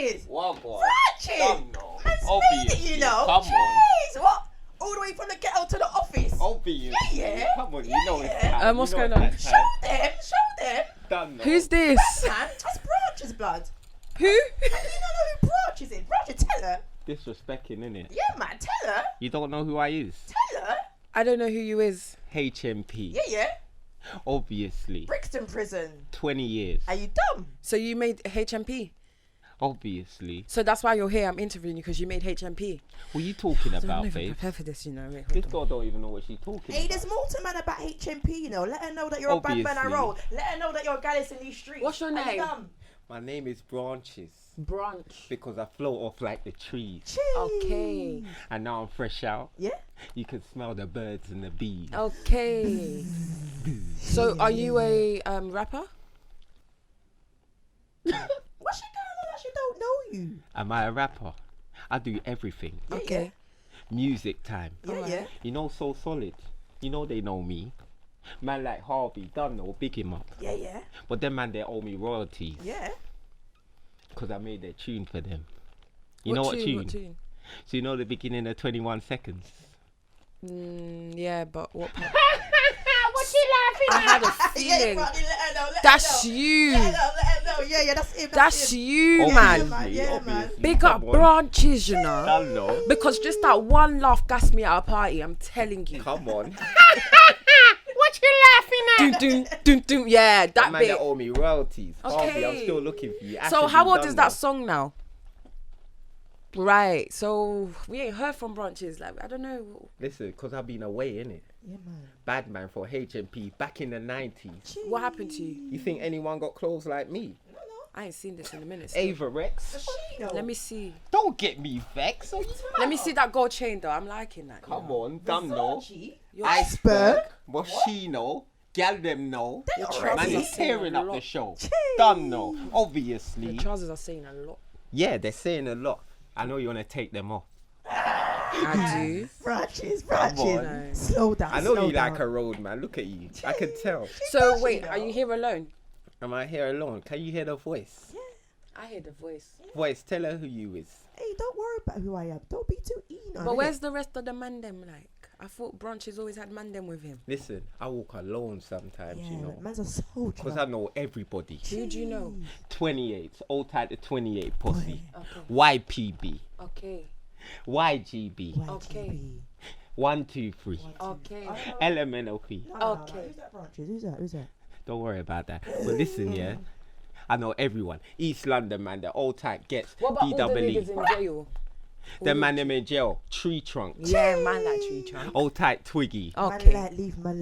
Branches. What boy? Branches. No. Man's made it, Obviously. you know. Come on. Jeez, what? All the way from the ghetto to the office. Obviously. Yeah. Come on, you know it's time. What's You know going on? it's that Show them. time. Who's this? Man, that's Branches, blood. Who? You don't know who Branches is. Branches, tell her. Disrespecting, innit? Yeah, man, tell her. You don't know who I is? Tell her. I don't know who you is. HMP. Yeah. Obviously. Brixton prison. 20 years. Are you dumb? So you made HMP. Obviously. So that's why you're here. I'm interviewing you because you made HMP. What are you talking I'm about, not even babe? prepared for this, you know. Wait, This hold on. girl don't even know what she's talking Hey, about. there's more to man about HMP, you know. Let her know that you're a bad man I Obviously. roll. Let her know that you're a gallus in these streets. What's your Are you name? dumb? My name is Branches. Branch. Because I float off like the trees. Jeez. Okay. And now I'm fresh out. Yeah? You can smell the birds and the bees. Okay. So are you a rapper? What's she going on that she don't know you? Am I a rapper? I do everything. Yeah, Okay. Music time. Yeah. You know So Solid. You know they know me. Man like Harvey, done know, big him up. Yeah. But them man, they owe me royalties. Yeah. Because I made their tune for them. You What know what tune? tune? What tune? So you know the beginning of 21 seconds? Yeah, but what part? What she laughing I had a Yeah, feeling. Rodney, let her know, let That's her know. you. Let her know. Yeah, that's him. That's him. you, Yeah, man. man. Yeah, man. Obviously. Big up Come on. Branches, you know. Done know. Because just that one laugh gassed me at a party, I'm telling you. Come on. What you laughing at? Dun, dun, dun, dun. Yeah, that Man, bit. they owe me royalties. Harvey, I'm Okay. still looking for you. So Actually how old done is that know. song now? Right, so we ain't heard from Branches. Like, I don't know. Listen, because I've been away, innit? Yeah, man. Bad man for HMP back in the 90s. What happened to you? You think anyone got clothes like me? I ain't seen this in a minute. still. Ava Rex? She know. Let me see. Don't get me vexed. Let me see that gold chain though. I'm liking that. Come on, dumb know. Versace. Your Iceberg. What she know? Gal them know. Your trousers Man are is saying tearing a up the lot. show. Dumb know. Obviously. The trousers are saying a lot. Yeah, they're saying a lot. I know you want to take them off. I do. Branches. on. No. Slow down. I know slow you down. like a road man. Look at you. I can tell. So wait, are you here alone? Am I here alone? Can you hear the voice? I hear the voice. Voice, tell her who you is. Hey, don't worry about who I am. Don't be too on But it. where's the rest of the man them like? I thought Branches always had man them with him. Listen, I walk alone sometimes, Yeah, you know. man's a soldier. Because I know everybody. Who do you know? 28, old type of 28 pussy. Okay. YPB, Okay. YGB, Okay. 123, Okay. LMNOP. Okay. Who's that, Branches? Who's that? Don't worry about that. But listen, yeah. I know everyone. East London, man, the old type gets What about all the DWE. niggas in jail? The man them in jail, tree trunk. Yeah, man like tree trunk. Old type Twiggy. Okay. Man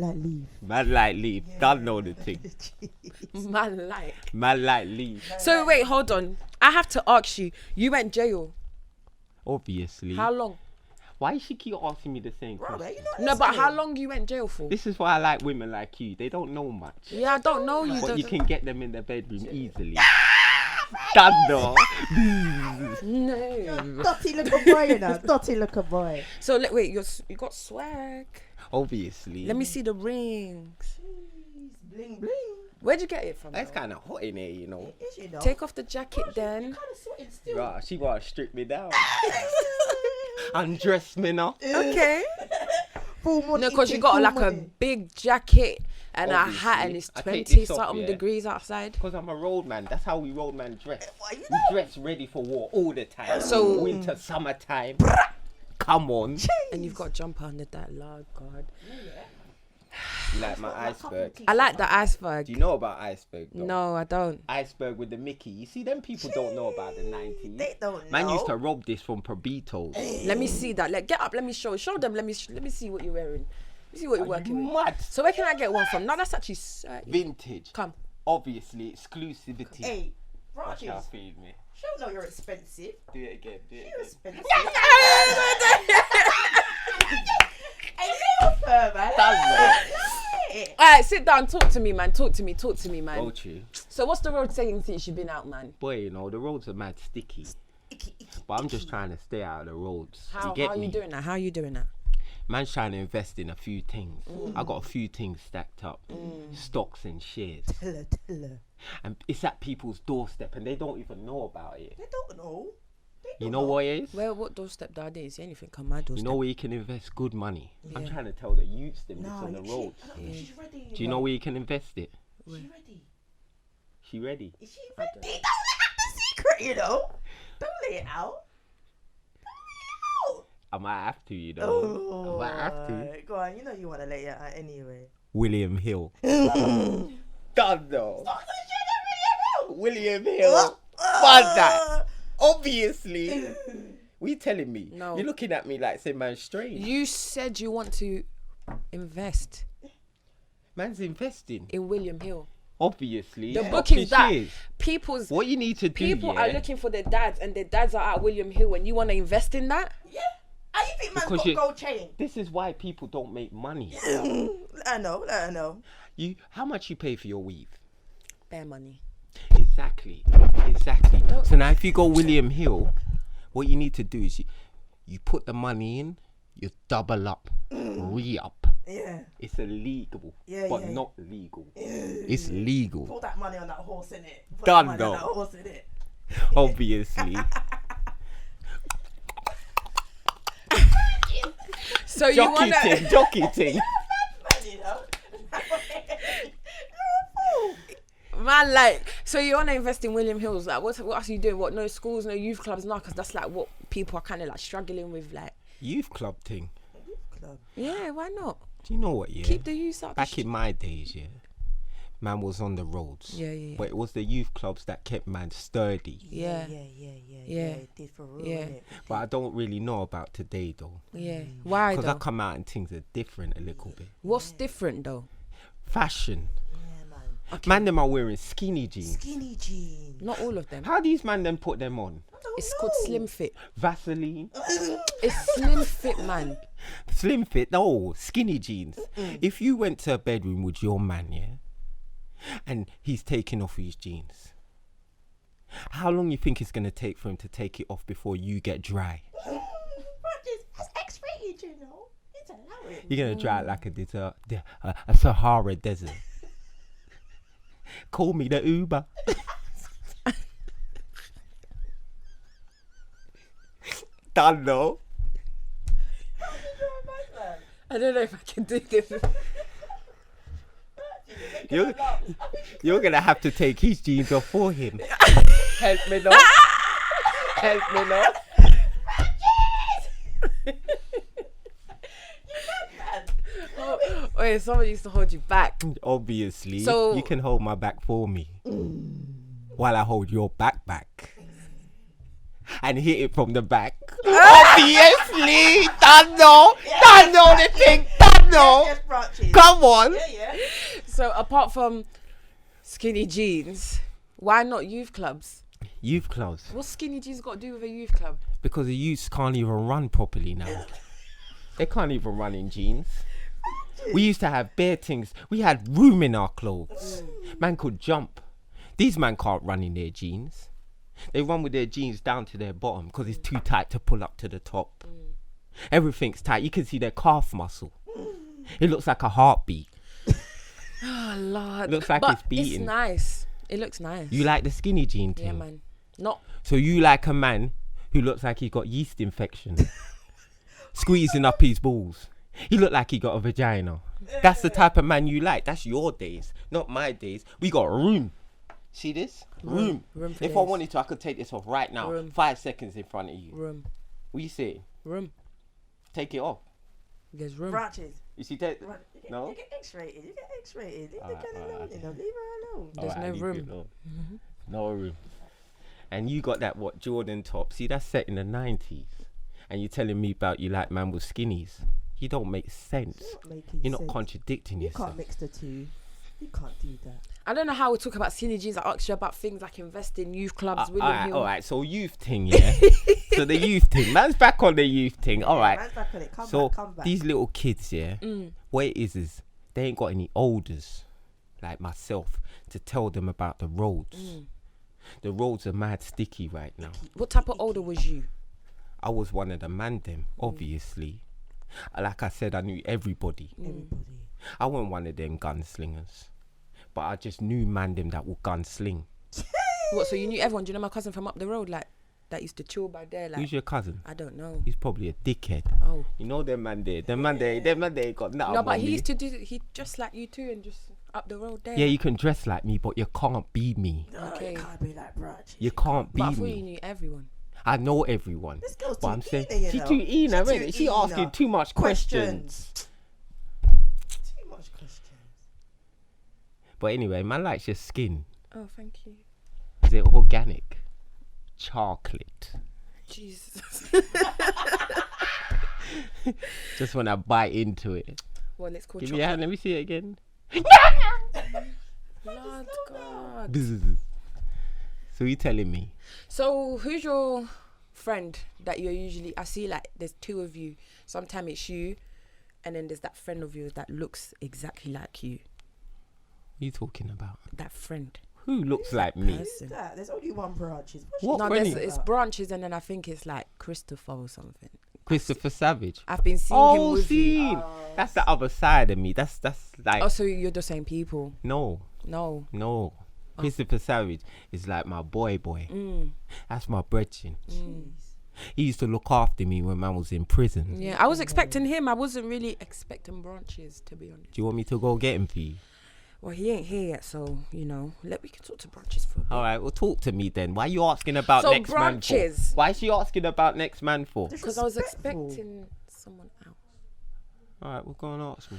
like leave. Man like leave. Don't know the thing. Man like. Man like leave. So wait, hold on. I have to ask you. You went jail. Obviously. How long? Why she keep asking me the same Bro, question? you not No, but how listening. long you went jail for? This is why I like women like you. They don't know much. Yeah, I don't know you. But you don't- can get them in the bedroom easily. Done though. No. Dotty little boy, you know. Dotty little boy. So wait, you got swag. Obviously. Let me see the rings. Bling bling. Where'd you get it from? That's though? kind of hot in here, you know. Is you know? Take off the jacket Kind then. of sweating still. Right, she want to strip me down. Undress me now. Okay. Full money. No, because you eating, got full like a money. big jacket and a hat, and Obviously. it's I take 20 this off, something yeah. degrees outside. Because I'm a road man. That's how we road man dress. Why you We know? dress ready for war all the time. So- winter, summertime. Come on. And you've got a jumper under that. Lord God. You like my iceberg? I like the iceberg. Do you know about iceberg though? No, I don't. Iceberg with the Mickey. You see, them people don't know about the 90s. They don't Man know. used to rob this from Probitos. Let me see that. Like, get up. Let me show them. Let me see what you're wearing. Let me see what you're working with. Mad. So where can I get one from? No, that's actually Vintage. Come. Obviously, exclusivity. Hey, Watch how Branches. feed me. She'll know you're expensive. Do it again. Do it You're again. expensive. Hey, little fur, man. All right, sit down. Talk to me, man. Talk to me, man. Go to. So what's the road saying since you've been out, man? Boy, you know, the roads are mad sticky. But I'm just trying to stay out of the roads. How you get are me? you doing that? How are you doing that? Man's trying to invest in a few things. I got a few things stacked up. Stocks and shares. Tell her. And it's at people's doorstep and they don't even know about it. They don't know. You know what it is? Well, what doorstep do I didn't see anything on my doorstep. You know where you can invest good money? I'm Yeah. trying to tell the youths them this No, on the roads. she's ready. Do you know where you can invest it? She's ready. She ready? Is she ready? Don't let out the secret, you know. Don't lay it out. I might have to, you know. Oh, I might have to. go on. You know you want to lay it out anyway. William Hill. Done though. Stop the shit on William Hill. What's that? Obviously. What you telling me? No. You're looking at me like saying man's strange. You said you want to invest Man's investing. in William Hill. Obviously. The Yeah. book is that Is. people's What you need to do, people yeah, are looking for their dads, and their dads are at William Hill, and you want to invest in that? Yeah. How you think man's Because got you- gold chain? This is why people don't make money. I know. How much you pay for your weave? Bare money. Exactly. So now if you go William Hill, what you need to do is you put the money in, you double up, re-up. Yeah. It's illegal, Yeah, but yeah. not legal. It's legal, Put that money on that horse in it. Put Done, that money though. on that horse in it. obviously. So you want to... Jockey ting. You know? Man, like, so you want to invest in William Hills? Like, what else are you doing? What, no schools, no youth clubs? No, because that's like what people are kind of like struggling with. Like, Youth club thing. Club. yeah, why not? Do you know what? Yeah. Keep the youth out. Back in my days, yeah, man was on the roads. Yeah. But it was the youth clubs that kept man sturdy. Yeah. Yeah. It did for real, Yeah. innit? But I don't really know about today though. Yeah. Why Because I though? come out and things are different a little bit. What's different though? Fashion. Yeah, man. Man, them are wearing skinny jeans. Skinny jeans. Not all of them. How these man then put them on? It's called slim fit. Vaseline. It's slim fit, man. Slim fit. No, skinny jeans. If you went to a bedroom with your man, yeah, and he's taking off his jeans, how long you think it's going to take for him to take it off before you get dry? That's X-rated, you know. It's allowed. You're going to dry like a Sahara desert. Call me the Uber. Done though. I don't know if I can do this. You're going to have to take his jeans off for him. Help me now. Help me now. Wait, someone used to hold you back. Obviously, So- you can hold my back for me while I hold your back and hit it from the back. Obviously, Dano the thing, Dano. Yes, branches. Come on. Yeah. So apart from skinny jeans, why not youth clubs? Youth clubs, What's skinny jeans got to do with a youth club? because the youths can't even run properly now. They can't even run in jeans. We used to have bare things. We had room in our clothes. Man could jump. These man can't run in their jeans. They run with their jeans down to their bottom because it's too tight to pull up to the top. Everything's tight. You can see their calf muscle. It looks like a heartbeat. Oh Lord. Looks like but it's beating. It's nice. It looks nice. You like the skinny jean thing? Yeah, man. Not. So you like a man who looks like he got yeast infection, squeezing up his balls. He looked like he got a vagina. That's the type of man you like. That's your days, not my days. We got room. See this? Room. Room for If I this. wanted to, I could take this off right now. Room. 5 seconds in front of you. Room. What you say? Room. Take it off. There's room. Branches. You see that? No? You get X-rated. Leave the Alright, girl alone, alright. you know. Leave her alone. There's Alright, no leave room. it alone. No room. And you got that what Jordan top? See, that's set in the 90s. And you're telling me about you like man with skinnies. You don't make sense. You're not contradicting You yourself. can't mix the two. You can't do that. I don't know how we talk about skinny jeans. I asked you about things like investing, youth clubs, William Hill. Alright, so youth thing, yeah. So the youth thing. Man's back on the youth thing. Alright. Man's back on it. So Come back. these little kids, yeah, what it is they ain't got any elders like myself to tell them about the roads. The roads are mad sticky right now. What type of older was you? I was one of the man them, obviously. Like I said, I knew everybody. Everybody. I wasn't one of them gunslingers. but I just knew man them that will gunsling. What? So you knew everyone? Do you know my cousin from up the road, like that used to chill by there? Like, Who's your cousin? I don't know. He's probably a dickhead. Oh. You know them man there. Them man there ain't got nothing. No, but on he me. used to do. He dressed like you too, and just up the road there. Yeah, you can dress like me, but you can't be me. No, Okay. it can't be like bruh. You can't be But I thought you me. knew everyone. I know everyone. This girl's But too I'm saying eager, you she know. too eager, She isn't it? too She asking eager. too much questions. Too much questions. But anyway, man likes your skin. Oh, thank you. Is it organic? Chocolate. Jesus. Just when I bite into it. Well, it's called Give me a chocolate. hand, let me see it again. Lord God. Bzzz. So you telling me? So who's your friend that you're usually? I see like there's two of you. Sometimes it's you, and then there's that friend of yours that looks exactly like you. What are you talking about? That friend. Who looks like me? Person. That? There's only one branch. What No, friend? it's branches, and then I think it's like Christopher or something. Christopher Savage. I've been seeing him Oh, with you. see, that's the other side of me. That's like Oh, so you're the same people? no. No. Christopher Savage is like my boy. Mm. That's my brethren. He used to look after me when man was in prison. Yeah, I was expecting him. I wasn't really expecting branches, to be honest. Do you want me to go get him for you? Well, he ain't here yet, so we can talk to branches for a bit. All right, well, talk to me then. Why are you asking about So next branches. man for? Why is she asking about next man for? Because I was Disrespectful. expecting someone else. All right, well, go and ask me.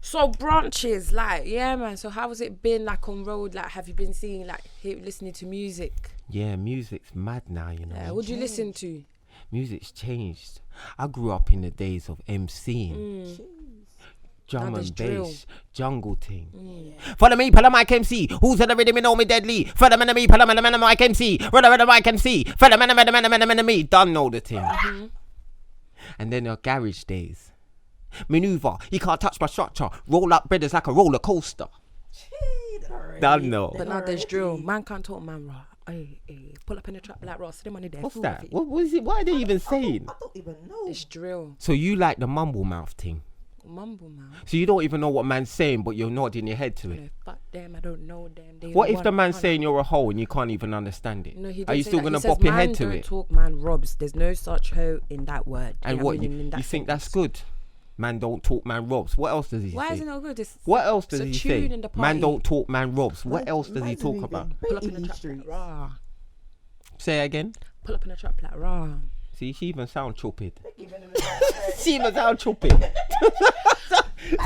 So branches, like, yeah, man. So how has it been, like, on road? Like, have you been seeing, like, listening to music? Yeah, music's mad now, you know. Yeah, what do you listen to? Music's changed. I grew up in the days of MCing. Drum Now there's and drill. bass, jungle thing. Follow me, pull a mic MC. Who's at the rhythm, you know me deadly. Follow me, pull a mic MC. Run the mic MC. Follow me, done know the thing. And then the garage days. Maneuver, you can't touch my structure. Roll up brothers like a roller coaster. Done know. But now there's drill. Man can't talk, man, raw. Hey, pull up in the trap like Ross. Them money there. What's fool that? of it. What is it? What are they even saying? I don't even know. It's drill. So you like the mumble mouth thing? Mumble, man. So you don't even know what man's saying, but you're nodding your head to it. No, fuck them. I don't know them. They What if want the man's fun. saying you're a hoe and you can't even understand it? No, he Are didn't you say still that. gonna He says, bop your man head to don't it? talk, man robs. There's no such hoe in that word. And Yeah, what meaning in that you think sentence. that's good? Man don't talk, man robs. What else does he Why say? is it not good? It's What else does it's a he tune say? in the Man party. don't talk, man robs. What Man- else does he man's talk even about? pull up in baiting the these trap streets. like raw. Say it again. Pull up in the trap like raw. See, she even sound chopped. Giving him a- She even sound chopped.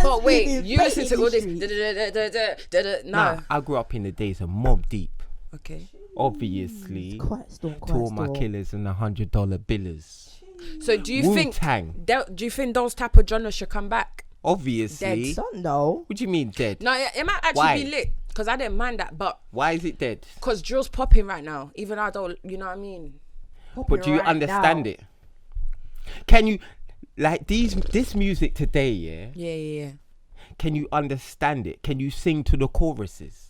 But wait, Baiting you listen to all this. streets. No. Nah, I grew up in the days of Mob Deep. Okay. Obviously, Quite storm, two of my killers and $100 billers. So do you think? Wu-Tang. Do you think those type of genres should come back? Obviously. Dead. Son, though. What do you mean dead? No, it might actually Why? be lit because I didn't mind that, but Why is it dead? because drill's popping right now. Even though I don't, you know what I mean? But do you understand it? Can you, like this music today, yeah? Yeah. Can you understand it? Can you sing to the choruses?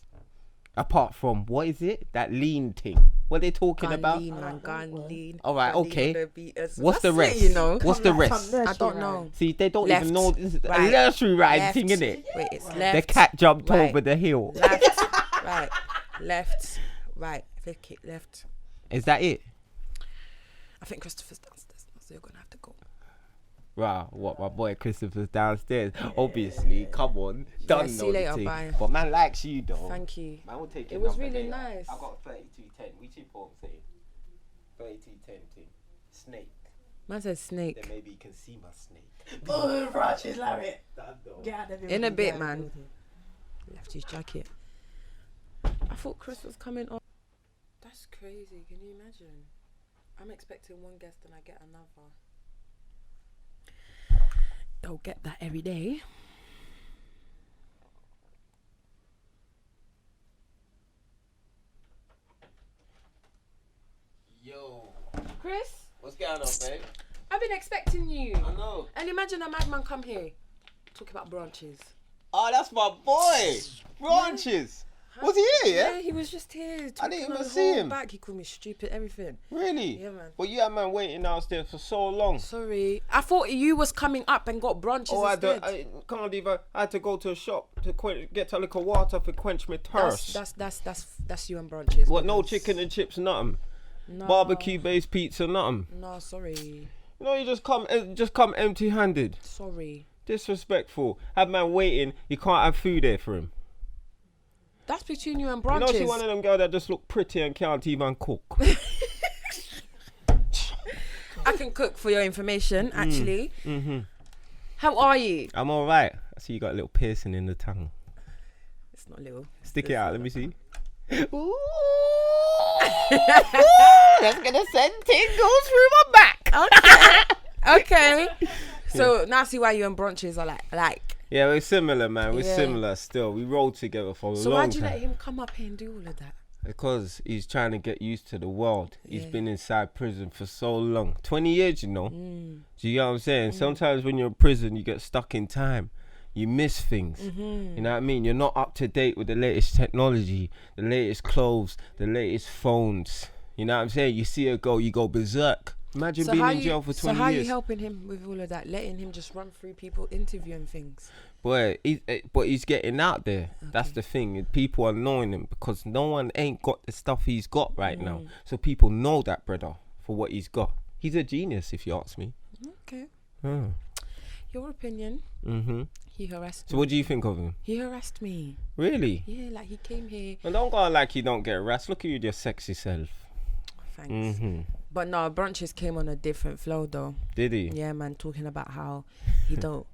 Apart from, what is it? That lean thing. What they talking Gun about? lean, man, gun lean. All right, gun lean okay. on the beat as- What's the That's rest? it, you know. What's the rest? I don't know. See, they don't Left, even know. This is a right, nursery rhyme left. thing, innit? Wait, it's The left. cat jumped right, over the hill. Left, right, left, right. If they kick left, Is that it? I think Christopher's downstairs, so you're gonna have to go. Right, what, my boy Christopher's downstairs. Obviously, come on. Done see know you the later, thing. bye. But man likes you though. Thank you. Man will take It your was number really later. nice. I got 3210. We cheap on saying 3210 thing. Snake. Man said snake. Then maybe you can see my snake. Oh, branches, Larry. Done though. Get out of here In a with bit, that. man. Left his jacket. I thought Chris was coming on. That's crazy. Can you imagine? I'm expecting one guest and I get another. Don't get that every day. Yo, Chris, what's going on, babe? I've been expecting you. I know. And imagine a madman come here. Talk about branches. Oh, that's my boy. Branches. Was he here, yeah? Yeah, he was just here. I didn't even talking see the whole him. Back. He called me stupid, everything. Really? Yeah, man. Well, you had man waiting downstairs for so long. Sorry. I thought you was coming up and got brunches instead. I can't even. I had to go to a shop to get a little water for quench my thirst. That's you and brunches. What? No chicken and chips, nothing. No. Barbecue-based pizza, nothing. No, sorry. You know, you just come empty-handed. Sorry. Disrespectful. Have man waiting. You can't have food there for him. That's between you and You brunches. know, she's one of them girls that just look pretty and can't even cook. I can cook for your information, actually. Mm-hmm. How are you? I'm all right. I see you got a little piercing in the tongue. It's not little. Stick it out. Let me see. Ooh. That's gonna send tingles through my back. Okay. So now I see why you and brunches are like. Yeah, we're similar, man. We're Yeah. similar still. We rolled together for a So long why'd you time. let him come up here and do all of that? Because he's trying to get used to the world. He's Yeah. been inside prison for so long. 20 years, you know. Mm. Do you get what I'm saying? Sometimes when you're in prison, you get stuck in time. You miss things. Mm-hmm. You know what I mean? You're not up to date with the latest technology, the latest clothes, the latest phones. You know what I'm saying? You see a girl, you go berserk. Imagine being in jail for 20 So how are years. you helping him with all of that? Letting him just run through people, interviewing things? Boy, but he's getting out there. Okay. That's the thing. People are knowing him because no one ain't got the stuff he's got right now. Mm. So people know that brother for what he's got. He's a genius, if you ask me. Okay. Oh. Your opinion. Mm-hmm. He harassed So me. what do you think of him? He harassed me. Really? Yeah, like he came here. And don't go like you don't get harassed. Look at you with your sexy self. Thanks. Mm-hmm. But no, brunches came on a different flow though. Did he? Yeah, man, talking about how he don't,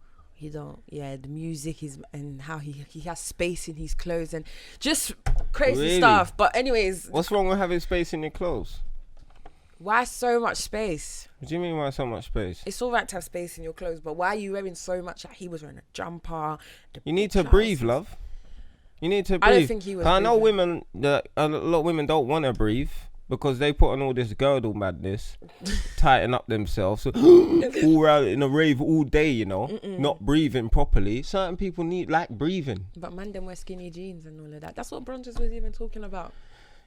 yeah, the music is and how he has space in his clothes and just crazy Really? stuff. But anyways, What's wrong with having space in your clothes? why so much space? What do you mean why so much space? It's all right to have space in your clothes, but why are you wearing so much? Like he was wearing a jumper. You need to trousers. breathe, love. You need to breathe. I don't think he was. I know breathing. women that a lot of women don't want to breathe because they put on all this girdle madness, tighten up themselves, all around in a rave all day, you know, not breathing properly. Certain people like breathing. But man, them wear skinny jeans and all of that. That's what brunches was even talking about.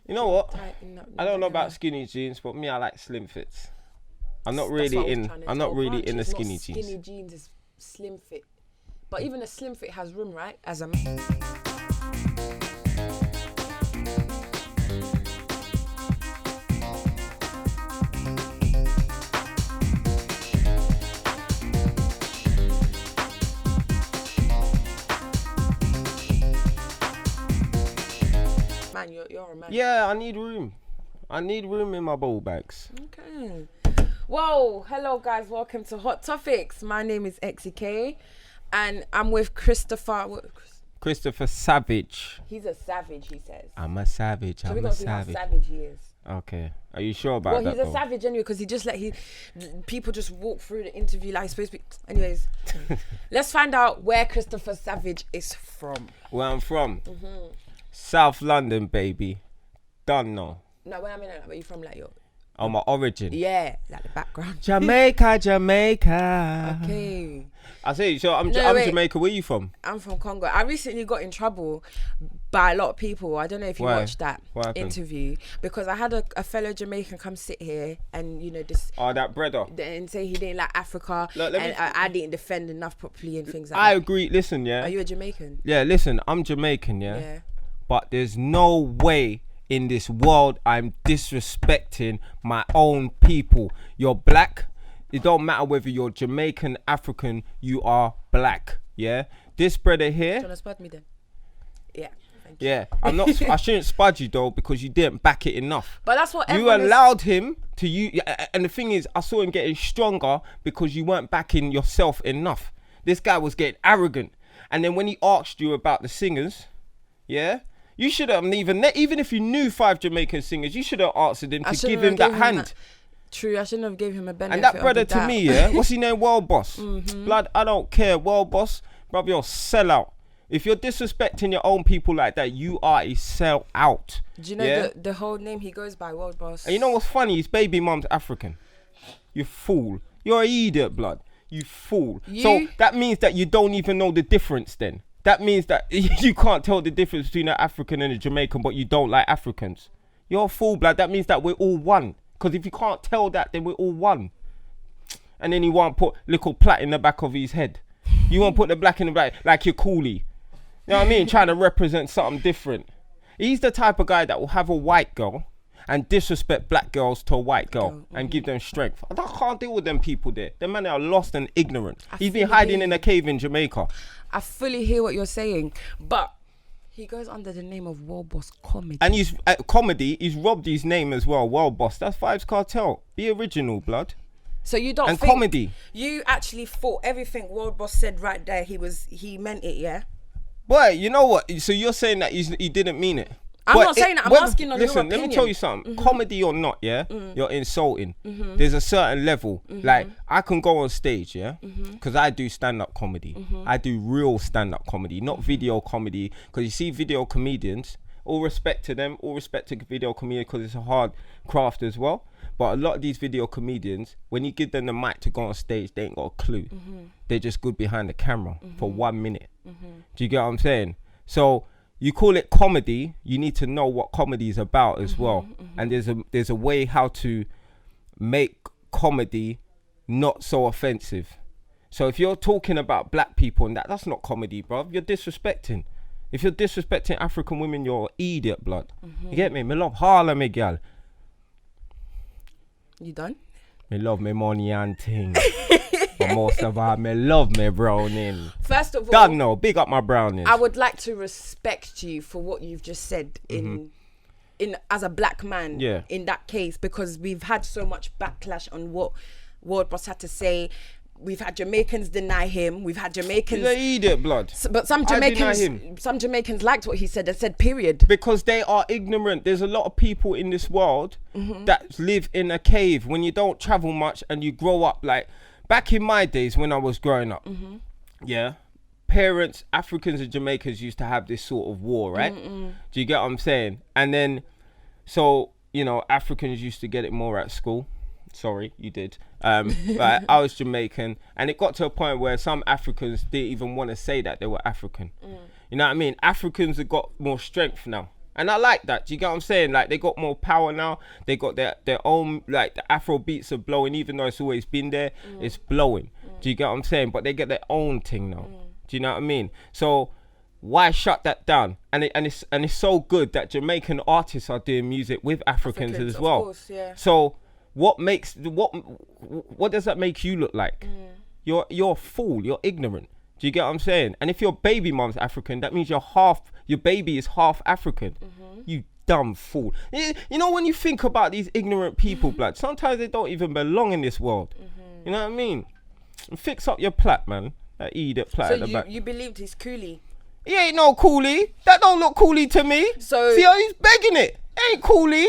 You know what? Tighten up, I don't know about whatever. skinny jeans, but me, I like slim fits. I'm not That's really what I was in. trying to I'm not tell really in the brunches, skinny not jeans. Skinny jeans is slim fit, but even a slim fit has room, right? As a man, you're a man. Yeah, I need room. I need room in my ball bags. Okay. Whoa, hello guys, welcome to Hot Topics. My name is XEK and I'm with Christopher. Christopher Savage. He's a savage, he says. I'm a savage. So we I'm a gotta see how savage. savage he is. Okay. Are you sure about Well, that? he's a though? savage anyway because he just people just walk through the interview like he's supposed to be. Anyways, let's find out where Christopher Savage is from. Where I'm from? South London, baby. Done now. No, where I mean, like, where you from? Like your My origin. yeah, like the background. Jamaica, Jamaica. Okay. I say, so I'm No, wait. Jamaica. Where you from? I'm from Congo. I recently got in trouble by a lot of people. I don't know if you Why? watched that What happened? interview because I had a fellow Jamaican come sit here and this Oh, that brother. and say he didn't like Africa Look, let me- and I didn't defend enough properly and things like I that. agree. Listen, yeah. Are you a Jamaican? Yeah, listen. I'm Jamaican, yeah. Yeah. But there's no way in this world I'm disrespecting my own people. You're black. It don't matter whether you're Jamaican, African. You are black. Yeah. This brother Do you here. want to spot me then? Yeah. Thank you. Yeah. I'm not. I shouldn't spud you though because you didn't back it enough. But that's what You everyone is- allowed him to use, and the thing is, I saw him getting stronger because you weren't backing yourself enough. This guy was getting arrogant, and then when he asked you about the singers, yeah, you should have even if you knew 5 Jamaican singers, you should have answered him I to shouldn't give him have that gave him hand. True, I shouldn't have gave him a benefit. And that of brother the to doubt. me, yeah, what's his name? World Boss. Mm-hmm. Blood, I don't care. World Boss, brother, you're a sellout. If you're disrespecting your own people like that, you are a sellout. Do you know yeah? the whole name he goes by, World Boss? And you know what's funny? His baby mum's African. You fool. You're an idiot, blood. You fool. So You- that means that you don't even know the difference then. that means that you can't tell the difference between an African and a Jamaican, but you don't like Africans. You're a fool, blood. That means that we're all one. Because if you can't tell that, then we're all one. And then you want to put little plait in the back of his head. You want to put the black in the back like you're coolie. You know what I mean? Trying to represent something different. He's the type of guy that will have a white girl and disrespect black girls to a white girl and give them strength. I can't deal with them people there. Them men are lost and ignorant. He's been hiding in a cave in Jamaica. I fully hear what you're saying, but he goes under the name of World Boss Comedy. And he's comedy. He's robbed his name as well. World Boss. That's Vybz Cartel. Be original, blood. So you don't and think comedy. You actually thought everything World Boss said right there. He meant it, yeah. Boy, you know what? So you're saying that he didn't mean it. I'm not saying that. I'm asking on your opinion. Listen, let me tell you something. Comedy or not, yeah, you're insulting. There's a certain level. Like, I can go on stage, yeah, because I do stand-up comedy. I do real stand-up comedy, not video comedy. Because you see video comedians, all respect to them, all respect to video comedians because it's a hard craft as well. But a lot of these video comedians, when you give them the mic to go on stage, they ain't got a clue. They're just good behind the camera for 1 minute. Do you get what I'm saying? So you call it comedy, you need to know what comedy is about as well. And there's a way how to make comedy not so offensive. So if you're talking about black people and that's not comedy, bruv. You're disrespecting. If you're disrespecting African women, you're an idiot, blood. You get me? Me love Harlem, me gal. You done? Me love me money and thing. But most of all, me love me browning. First of all, God no, big up my brownies. I would like to respect you for what you've just said in as a black man in that case, because we've had so much backlash on what World Boss had to say. We've had Jamaicans deny him. We've had Jamaicans. He's an idiot, blood. But some Jamaicans liked what he said. They said period. Because they are ignorant. There's a lot of people in this world that live in a cave when you don't travel much and you grow up. Like back in my days when I was growing up, parents, Africans and Jamaicans used to have this sort of war, right? Do you get what I'm saying? And then, so, you know, Africans used to get it more at school. Sorry, you did. But I was Jamaican, and it got to a point where some Africans didn't even want to say that they were African. You know what I mean? Africans have got more strength now, and I like that. Do you get what I'm saying? Like, they got more power now. They got their own, like, the Afro beats are blowing, even though it's always been there. It's blowing. Do you get what I'm saying? But they get their own thing now. Do you know what I mean? So why shut that down? And it's so good that Jamaican artists are doing music with Africans as well. Of course, yeah. So what does that make you look like? You're a fool. You're ignorant. Do you get what I'm saying? And if your baby mom's African, that means your baby is half African. You dumb fool. You know, when you think about these ignorant people, blood, sometimes they don't even belong in this world. You know what I mean? Fix up your plait, man. That idiot plait at the back. You believed he's coolie? He ain't no coolie. That don't look coolie to me. So see how he's begging it? Ain't coolie.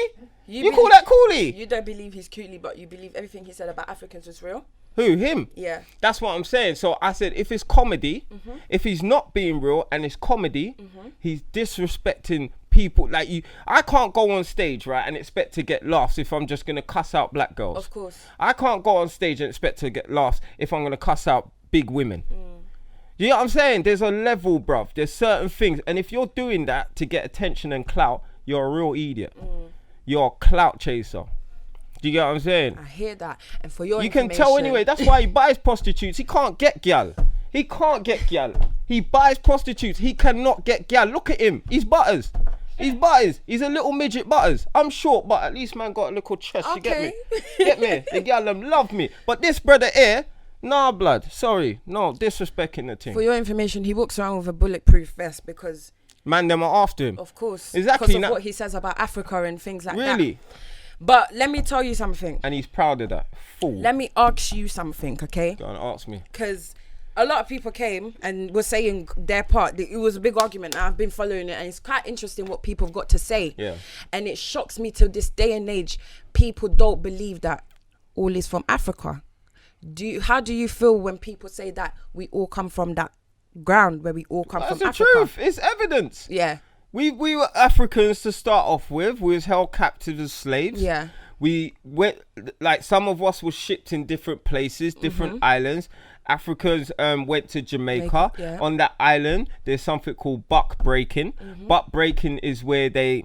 You call that coolie? You don't believe he's coolie, but you believe everything he said about Africans was real? Who? Him? Yeah. That's what I'm saying. So I said, if it's comedy, if he's not being real and it's comedy, he's disrespecting people. Like I can't go on stage, right, and expect to get laughs if I'm just going to cuss out black girls. Of course. I can't go on stage and expect to get laughs if I'm going to cuss out big women. You know what I'm saying? There's a level, bruv. There's certain things. And if you're doing that to get attention and clout, you're a real idiot. You're a clout chaser. Do you get what I'm saying? I hear that. And for your You can tell anyway. That's why he buys prostitutes. He can't get gal. He can't get gal. He buys prostitutes. He cannot get gal. Look at him. He's butters. He's butters. He's a little midget butters. I'm short, but at least man got a little chest. You get me? Get me? The gal them love me. But this brother here, nah, blood. Sorry. No, disrespecting the thing. For your information, he walks around with a bulletproof vest because man, them are after him. Of course. Exactly. Because of what he says about Africa and things like that. Really? But let me tell you something. And he's proud of that. Fool. Let me ask you something, okay? Go on, ask me. Because a lot of people came and were saying their part. It was a big argument. I've been following it, and it's quite interesting what people have got to say. Yeah. And it shocks me till this day and age. People don't believe that all is from Africa. How do you feel when people say that we all come from that ground where we all come from Africa? That's the truth. It's evidence. Yeah. We were Africans to start off with. We was held captive as slaves. Yeah. We went, like, some of us were shipped in different places, different islands, Africans went to Jamaica. Yeah. On that island, there's something called buck breaking. Buck breaking is where they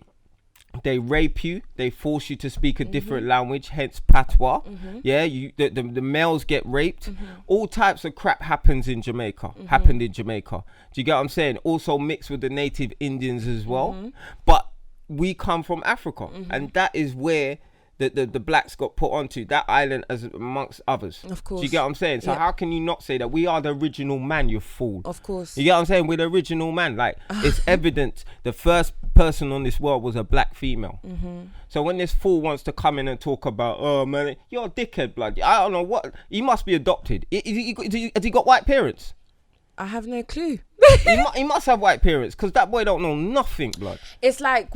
rape you, they force you to speak a different language, hence patois. Yeah, the males get raped. All types of crap happens in Jamaica. Happened in Jamaica. Do you get what I'm saying? Also mixed with the native Indians as well. But we come from Africa, and that is where the blacks got put onto that island as amongst others. Of course. Do you get what I'm saying? So how can you not say that we are the original man, you fool? Of course. You get what I'm saying? We're the original man. Like, it's evident the first person on this world was a black female. So when this fool wants to come in and talk about, oh man, you're a dickhead, blood. I don't know what. He must be adopted. Has he got white parents? I have no clue. he must have white parents, because that boy don't know nothing, blood. It's like,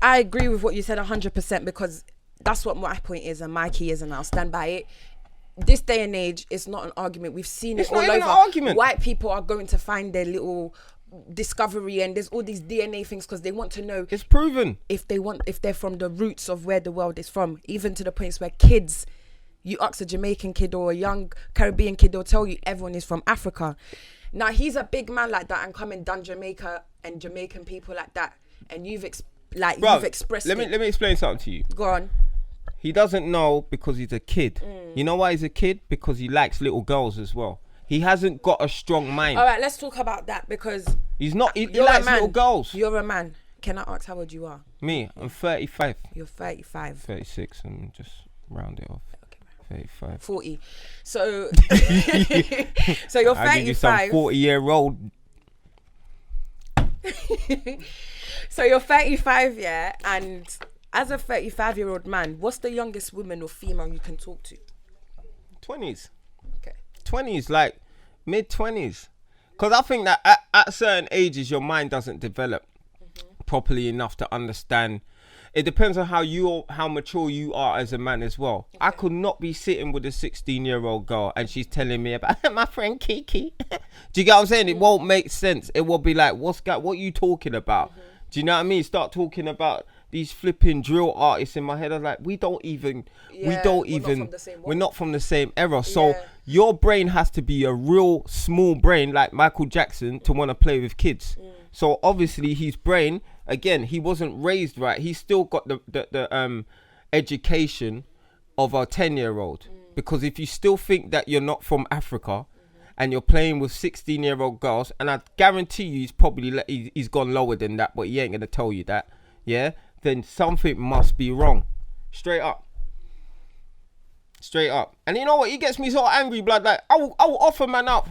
I agree with what you said 100%, because that's what my point is and my key is, and I'll stand by it. This day and age, it's not an argument. We've seen it all over. It's not even an argument. White people are going to find their little discovery, and there's all these DNA things because they want to know. It's proven. If they're from the roots of where the world is from, even to the points where kids, you ask a Jamaican kid or a young Caribbean kid, they'll tell you everyone is from Africa. Now, he's a big man like that and come and done Jamaica and Jamaican people like that, and you've expressed let me explain something to you. Go on. He doesn't know because he's a kid. You know why he's a kid? Because he likes little girls as well. He hasn't got a strong mind. All right, let's talk about that, because he's not. He likes little girls. You're a man. Can I ask how old you are? Me, I'm 35. You're 35. 36, and just round it off. Okay, 35. 40. So, so you're 35. I'll give you some 40-year-old. So you're 35, yeah, and as a 35-year-old man, what's the youngest woman or female you can talk to? 20s. Okay. 20s, like mid-20s. Because I think that at certain ages, your mind doesn't develop properly enough to understand. It depends on how mature you are as a man as well. Okay. I could not be sitting with a 16-year-old girl and she's telling me about my friend Kiki. Do you get what I'm saying? It won't make sense. It will be like, what are you talking about? Do you know what I mean? Start talking about these flipping drill artists in my head. I was like, we're not from the same era. So your brain has to be a real small brain like Michael Jackson to want to play with kids. So obviously his brain, again, he wasn't raised right. He's still got the education of a 10-year-old. Because if you still think that you're not from Africa and you're playing with 16-year-old girls, and I guarantee you he's gone lower than that, but he ain't going to tell you that, yeah? Then something must be wrong. Straight up. And you know what? He gets me so angry, blood. Like, I will offer man up.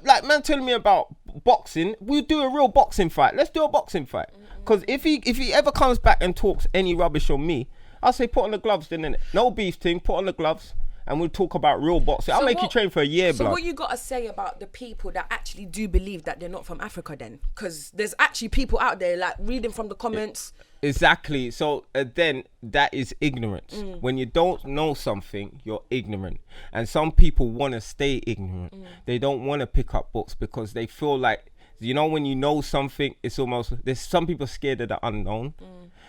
Like, man telling me about boxing. We'll do a real boxing fight. Let's do a boxing fight. Because if he ever comes back and talks any rubbish on me, I'll say put on the gloves then, innit? No beef thing, put on the gloves. And we'll talk about real boxing. I'll make you train for a year, blood. So what you got to say about the people that actually do believe that they're not from Africa then? Because there's actually people out there, like, reading from the comments. Exactly. So then that is ignorance. When you don't know something, you're ignorant. And some people want to stay ignorant. They don't want to pick up books because they feel like, you know, when you know something, it's almost, there's some people scared of the unknown.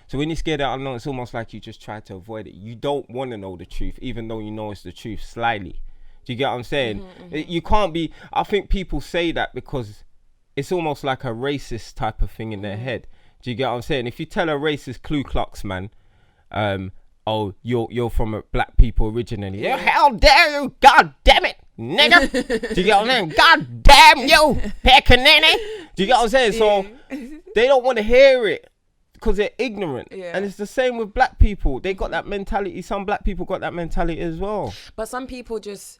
So when you're scared of the unknown, it's almost like you just try to avoid it. You don't want to know the truth, even though you know it's the truth slyly. Do you get what I'm saying? You can't be, I think people say that because it's almost like a racist type of thing in their head. Do you get what I'm saying? If you tell a racist Ku Klux man, oh, you're from black people originally. Yeah, how dare you? God damn it, nigga. Do you get what I'm saying? God damn you, Pecanini. Do you get what I'm saying? So they don't want to hear it because they're ignorant. And it's the same with black people. They got that mentality. Some black people got that mentality as well. But some people just,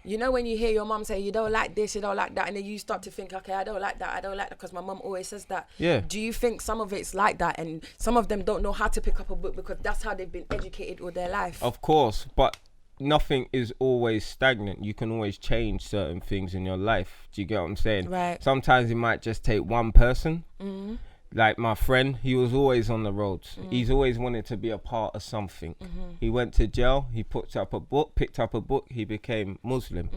you know, when you hear your mum say, you don't like this, you don't like that, and then you start to think, okay, I don't like that because my mum always says that. Yeah. Do you think some of it's like that, and some of them don't know how to pick up a book because that's how they've been educated all their life? Of course, but nothing is always stagnant. You can always change certain things in your life. Do you get what I'm saying? Right. Sometimes it might just take one person. Like my friend, he was always on the roads. He's always wanted to be a part of something. He went to jail, he picked up a book, he became Muslim.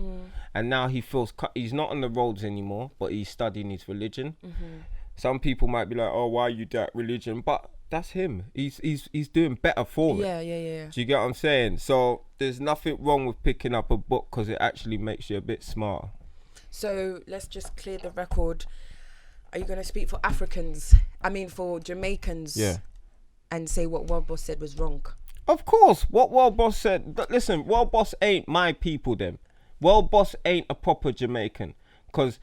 And now he feels, he's not on the roads anymore, but he's studying his religion. Some people might be like, oh, why you that religion? But that's him. He's doing better for it. Yeah. Do you get what I'm saying? So there's nothing wrong with picking up a book because it actually makes you a bit smarter. So let's just clear the record. Are you going to speak for Africans? I mean, for Jamaicans? Yeah. And say what World Boss said was wrong? Of course. What World Boss said. But listen, World Boss ain't my people, them. World Boss ain't a proper Jamaican. Because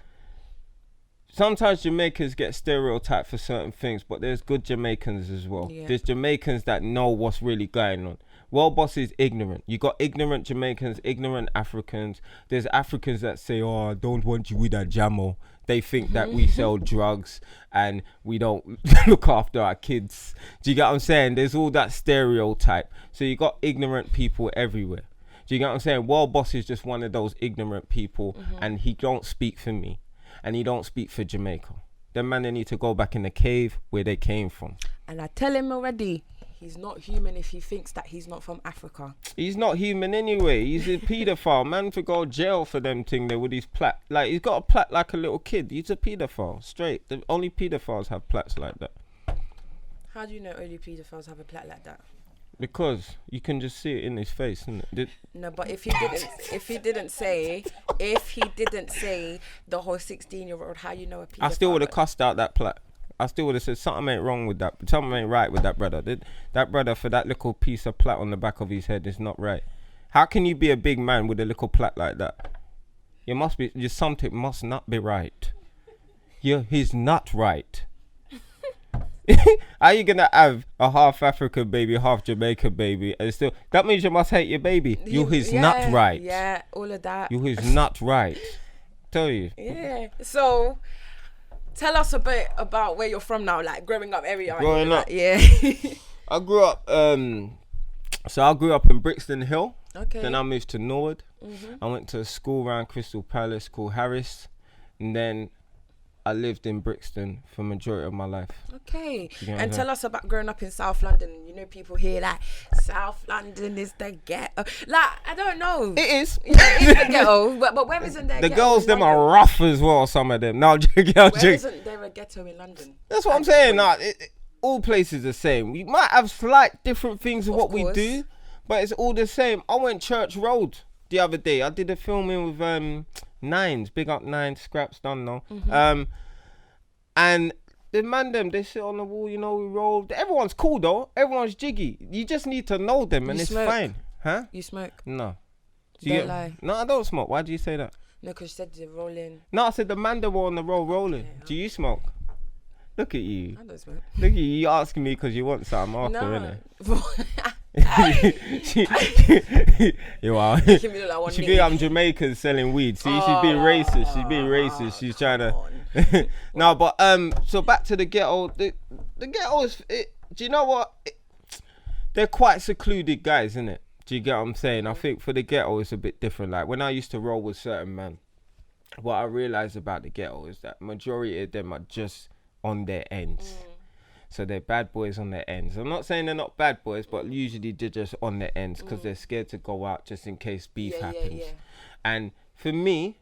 sometimes Jamaicans get stereotyped for certain things, but there's good Jamaicans as well. Yeah. There's Jamaicans that know what's really going on. World Boss is ignorant. You got ignorant Jamaicans, ignorant Africans. There's Africans that say, oh, I don't want you with a jamo. They think that we sell drugs and we don't look after our kids. Do you get what I'm saying? There's all that stereotype. So you got ignorant people everywhere. Do you get what I'm saying? World Boss is just one of those ignorant people, and he don't speak for me. And he don't speak for Jamaica. Them man, they need to go back in the cave where they came from. And I tell him already, he's not human if he thinks that he's not from Africa. He's not human anyway. He's a paedophile. Man to go jail for them thing there with his plat. Like, he's got a plat like a little kid. He's a paedophile. Straight. The only paedophiles have plats like that. How do you know only paedophiles have a plat like that? Because you can just see it in his face, isn't it? No, but if he didn't say the whole 16-year-old, how you know a paedophile? I still would have cussed out that plat. I still would have said something ain't wrong with that. Something ain't right with that brother. That brother, for that little piece of plat on the back of his head, is not right. How can you be a big man with a little plat like that? You must be. Just something must not be right. He's not right. How you gonna have a half African baby, half Jamaican baby, and still that means you must hate your baby? He's not right. Yeah, all of that. He's not right. Tell you. Yeah. So, tell us a bit about where you're from now, like growing up area. Growing up. Yeah. I grew up. So I grew up in Brixton Hill. Okay. Then I moved to Norwood. I went to a school around Crystal Palace called Harris, and then I lived in Brixton for majority of my life. Okay. And tell us about growing up in South London. You know, people hear like South London is the ghetto. Like, I don't know. It is. It is the ghetto. But where isn't there the ghetto girls, them London? Are rough as well, some of them. No, where isn't there a ghetto in London? That's what I'm saying. Nah, all places the same. We might have slight different things of what we do, but it's all the same. I went Church Road the other day. I did a filming with Nines, big up Nines, Scraps done now. And the man them, they sit on the wall, you know, we roll. Everyone's cool though. Everyone's jiggy. You just need to know them, and it's fine. Huh? You smoke? No. Don't lie. No, I don't smoke. Why do you say that? No, because you said you're rolling. No, I said the man them were on the roll rolling. Okay, do you smoke? Look at you. I don't smoke. Look at you. You asking me because you want something after, innit? You are. She think I'm Jamaican selling weed. See, she's being racist. She's being racist. She's trying to. No, but so back to the ghetto. The ghetto is. Do you know what? They're quite secluded guys, isn't it? Do you get what I'm saying? I think for the ghetto it's a bit different. Like when I used to roll with certain men, what I realized about the ghetto is that majority of them are just on their ends. So they're bad boys on their ends. I'm not saying they're not bad boys, but usually they're just on their ends because they're scared to go out just in case beef happens. And for me,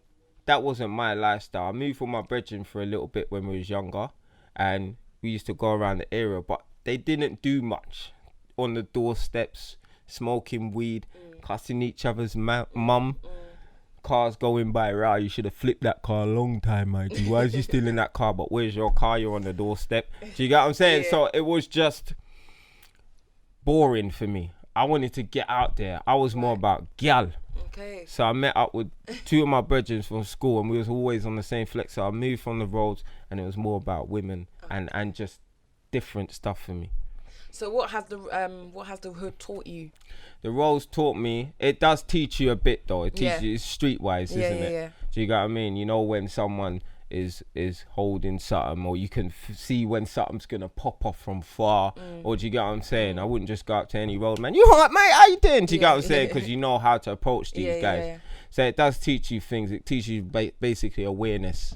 that wasn't my lifestyle. I moved with my brethren for a little bit when we was younger, and we used to go around the area, but they didn't do much on the doorsteps, smoking weed, cussing each other's mum. Cars going by, right? You should have flipped that car a long time, matey. Why is you still in that car? But where's your car? You're on the doorstep. Do you get what I'm saying? Yeah. So it was just boring for me. I wanted to get out there. I was more about gal. Okay. So I met up with two of my brethren from school, and we was always on the same flex. So I moved from the roads, and it was more about women and just different stuff for me. So what has the hood taught you? The roles taught me. It does teach you a bit though. It teaches you. It's streetwise, isn't it? Yeah. Do you get what I mean? You know when someone is holding something, or you can see when something's gonna pop off from far. Or do you get what I'm saying? I wouldn't just go up to any road man. You alright, mate? How you doing? Do you get what I'm saying? Because you know how to approach these guys. Yeah. So it does teach you things. It teaches you basically awareness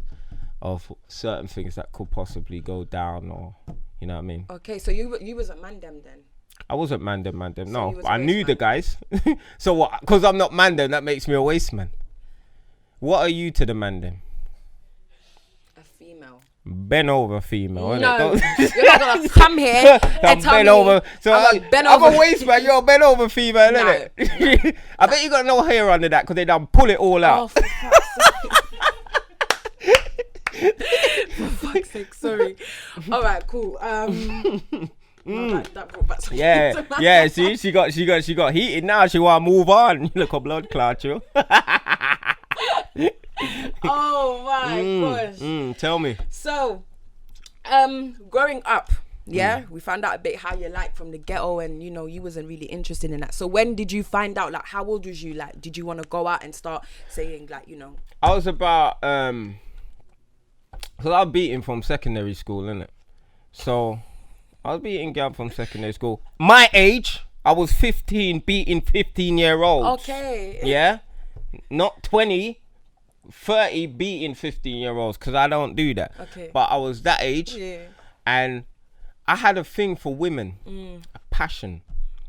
of certain things that could possibly go down, or you know what I mean. Okay, so you wasn't Mandem then? I wasn't Mandem. So no, I knew the guys. So what? Because I'm not Mandem, that makes me a waste man. What are you to the Mandem? A female. bend over female. No, you're not gonna come here and tell bend me over. So I'm a waist man. You're a bend over female, isn't it? I bet you got no hair under that because they done pull it all out. Oh, for fuck's sake, sorry. All right, cool. No, that brought back something to my yeah. See, she got heated now. She want to move on. You look a blood clot, you. Oh my gosh. Tell me. So, growing up, we found out a bit how you like from the ghetto, and you wasn't really interested in that. So when did you find out? Like, how old was you? Like, did you want to go out and start saying like, I was about because I was beating from secondary school, innit? So I was beating girl from secondary school. My age, I was 15, beating 15-year-olds. Okay. Yeah, not 20, 30, beating 15-year-olds because I don't do that. Okay. But I was that age, and I had a thing for women, a passion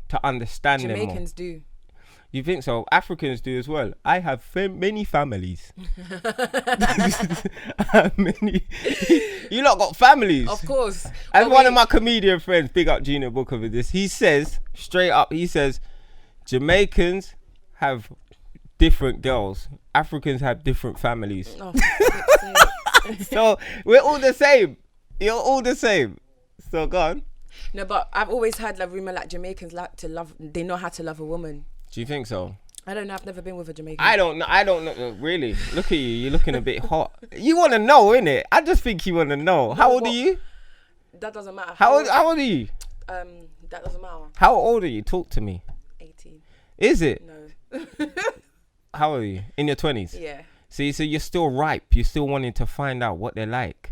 to understand them more. Jamaicans do. You think so? Africans do as well. I have many families. Many. You lot got families. Of course. And one of my comedian friends, big up Gina Booker with this, he says, straight up, Jamaicans have different girls. Africans have different families. Oh, so we're all the same. You're all the same. So go on. No, but I've always heard like rumor like Jamaicans like to love. They know how to love a woman. Do you think so? I don't know. I've never been with a Jamaican. I don't know. Really? Look at you. You're looking a bit hot. You want to know, innit? I just think you want to know. How old are you? That doesn't matter. How old are you? That doesn't matter. How old are you? Talk to me. 18. Is it? No. How old are you? In your 20s? Yeah. See, so you're still ripe. You're still wanting to find out what they're like.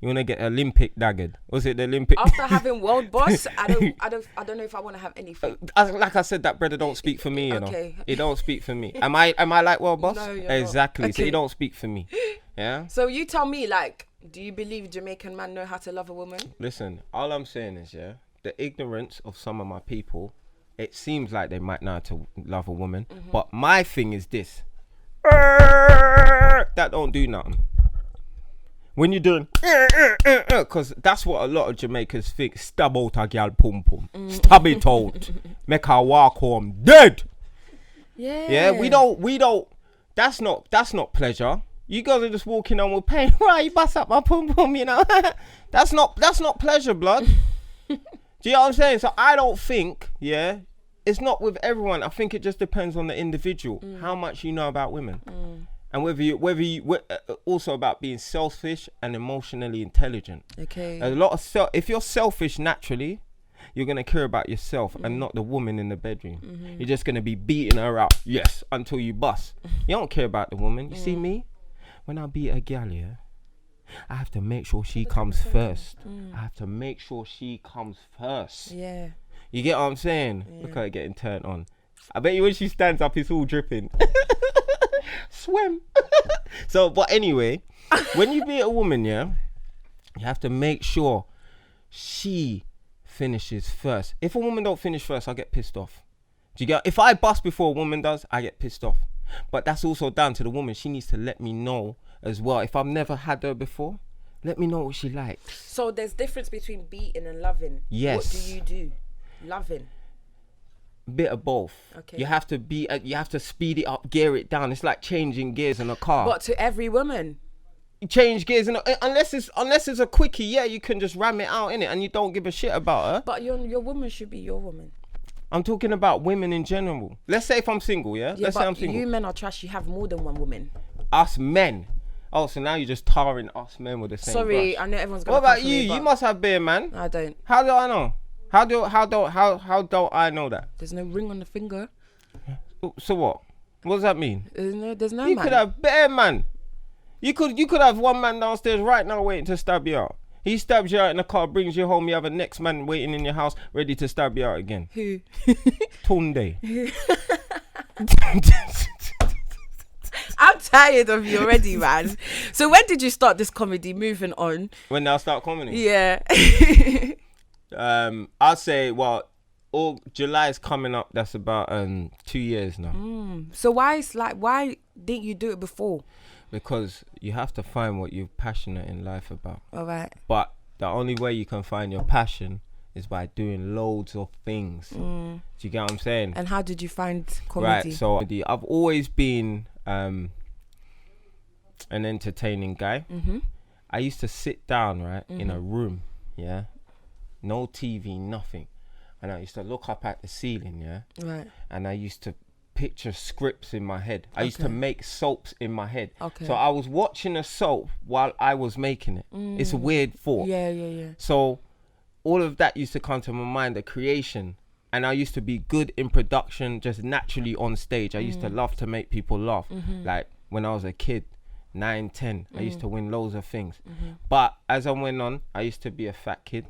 You want to get Olympic daggered. Was it the Olympic? After having World Boss, I don't know if I want to have anything. Like I said, that brother don't speak for me, you know. It don't speak for me. Am I like World Boss? No, you're exactly. not. So you don't speak for me. Yeah. So you tell me, like, do you believe Jamaican men know how to love a woman? Listen, all I'm saying is, the ignorance of some of my people, it seems like they might know how to love a woman, but my thing is this. That don't do nothing. When you're doing, because that's what a lot of Jamaicans think. Stab out a girl pum pum. Stab it out. Make her walk home dead. Yeah. Yeah, we don't. That's not pleasure. You guys are just walking on with pain. Right, you bust up my pum pum, you know. That's not pleasure, blood. Do you know what I'm saying? So I don't think, it's not with everyone. I think it just depends on the individual, how much you know about women. And whether you also about being selfish and emotionally intelligent. Okay. A lot of if you're selfish naturally, you're gonna care about yourself and not the woman in the bedroom. You're just gonna be beating her up, until you bust. You don't care about the woman. You see me? When I beat a gal, I have to make sure she comes first. I have to make sure she comes first. Yeah. You get what I'm saying? Yeah. Look at her getting turned on. I bet you when she stands up, it's all dripping. Swim. So, but anyway, when you beat a woman, you have to make sure she finishes first. If a woman don't finish first, I get pissed off. Do you get? If I bust before a woman does, I get pissed off. But that's also down to the woman. She needs to let me know as well. If I've never had her before, let me know what she likes. So there's difference between beating and loving. Yes. What do you do? Loving. Bit of both. Okay. You have to speed it up, gear it down. It's like changing gears in a car. But to every woman. You change gears unless it's a quickie, you can just ram it out in it and you don't give a shit about her. But your woman should be your woman. I'm talking about women in general. Let's say if I'm single, Let's say I'm single. You men are trash. You have more than one woman. Us men. Oh, so now you're just tarring us men with the same Sorry, brush. I know everyone's gonna. What about you? You must have beer, man. I don't. How do I know? How don't I know that? There's no ring on the finger. So what? What does that mean? There's no You man. could have bear, man. You could have one man downstairs right now waiting to stab you out. He stabs you out in the car, brings you home. You have a next man waiting in your house, ready to stab you out again. Who? Tunde. I'm tired of you already, man. So when did you start this comedy? Moving on. When did I start comedy? Yeah. I'd say, July is coming up. That's about 2 years now. So why didn't you do it before? Because you have to find what you're passionate in life about. All right. But the only way you can find your passion is by doing loads of things. Do you get what I'm saying? And how did you find comedy? Right, so I've always been an entertaining guy. I used to sit down, right, in a room, yeah, no TV, nothing. And I used to look up at the ceiling, yeah, right. And I used to picture scripts in my head. I used to make soaps in my head. Okay. So I was watching a soap while I was making it. It's a weird thought. Yeah. So all of that used to come to my mind, the creation. And I used to be good in production, just naturally on stage. I used to love to make people laugh. Like when I was a kid, 9, 10, I used to win loads of things. But as I went on, I used to be a fat kid.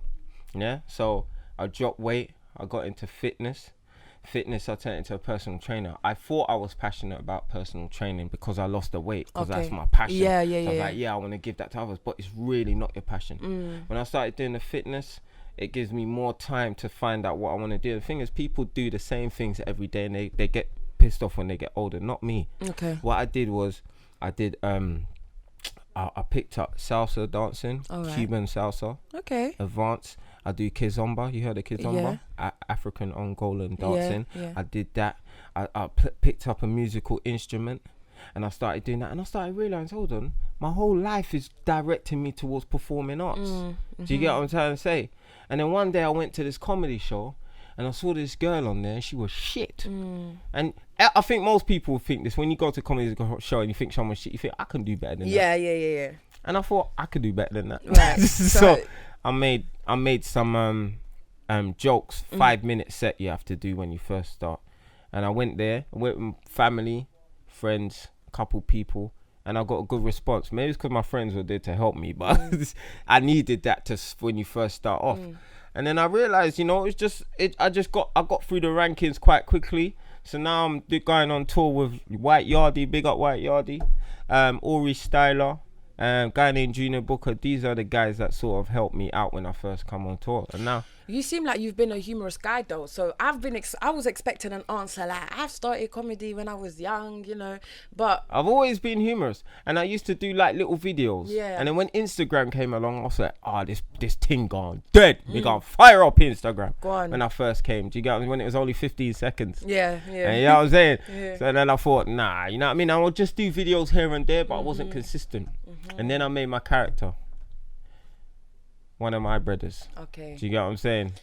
Yeah. So I dropped weight. I got into fitness. I turned into a personal trainer. I thought I was passionate about personal training because I lost the weight, because that's my passion. So I was like, I want to give that to others, but it's really not your passion. When I started doing the fitness, it gives me more time to find out what I want to do. The thing is, people do the same things every day and they get pissed off when they get older. Not me. Okay. What I did was, I picked up salsa dancing, Cuban salsa, advanced. I do kizomba. You heard of kizomba? African Angolan dancing. I did that. I picked up a musical instrument and I started doing that. And I started realizing, hold on, my whole life is directing me towards performing arts. Do you get what I'm trying to say? And then one day I went to this comedy show and I saw this girl on there and she was shit. And I think most people think this. When you go to a comedy show and you think someone's shit, you think, I can do better than that. Yeah. And I thought, I could do better than that. Right. So I made some jokes, 5-minute set you have to do when you first start. And I went there, with family, friends, couple people, and I got a good response. Maybe it's because my friends were there to help me, but I needed that when you first start off. And then I realized, I got through the rankings quite quickly. So now I'm going on tour with White Yardie, big up White Yardie, Ori Styler, guy named Junior Booker. These are the guys that sort of helped me out when I first come on tour. And now you seem like you've been a humorous guy though. So I was expecting an answer like, I've started comedy when I was young, but I've always been humorous. And I used to do like little videos. Yeah. And then when Instagram came along, I was like, this thing gone dead. We gonna fire up Instagram. Go on. When I first came, do you get when it was only 15 seconds? Yeah. And you know what I'm saying? Yeah. So then I thought, nah, you know what I mean? I would just do videos here and there, but I wasn't consistent. And then I made my character one of my brothers. Okay. Do you get what I'm saying?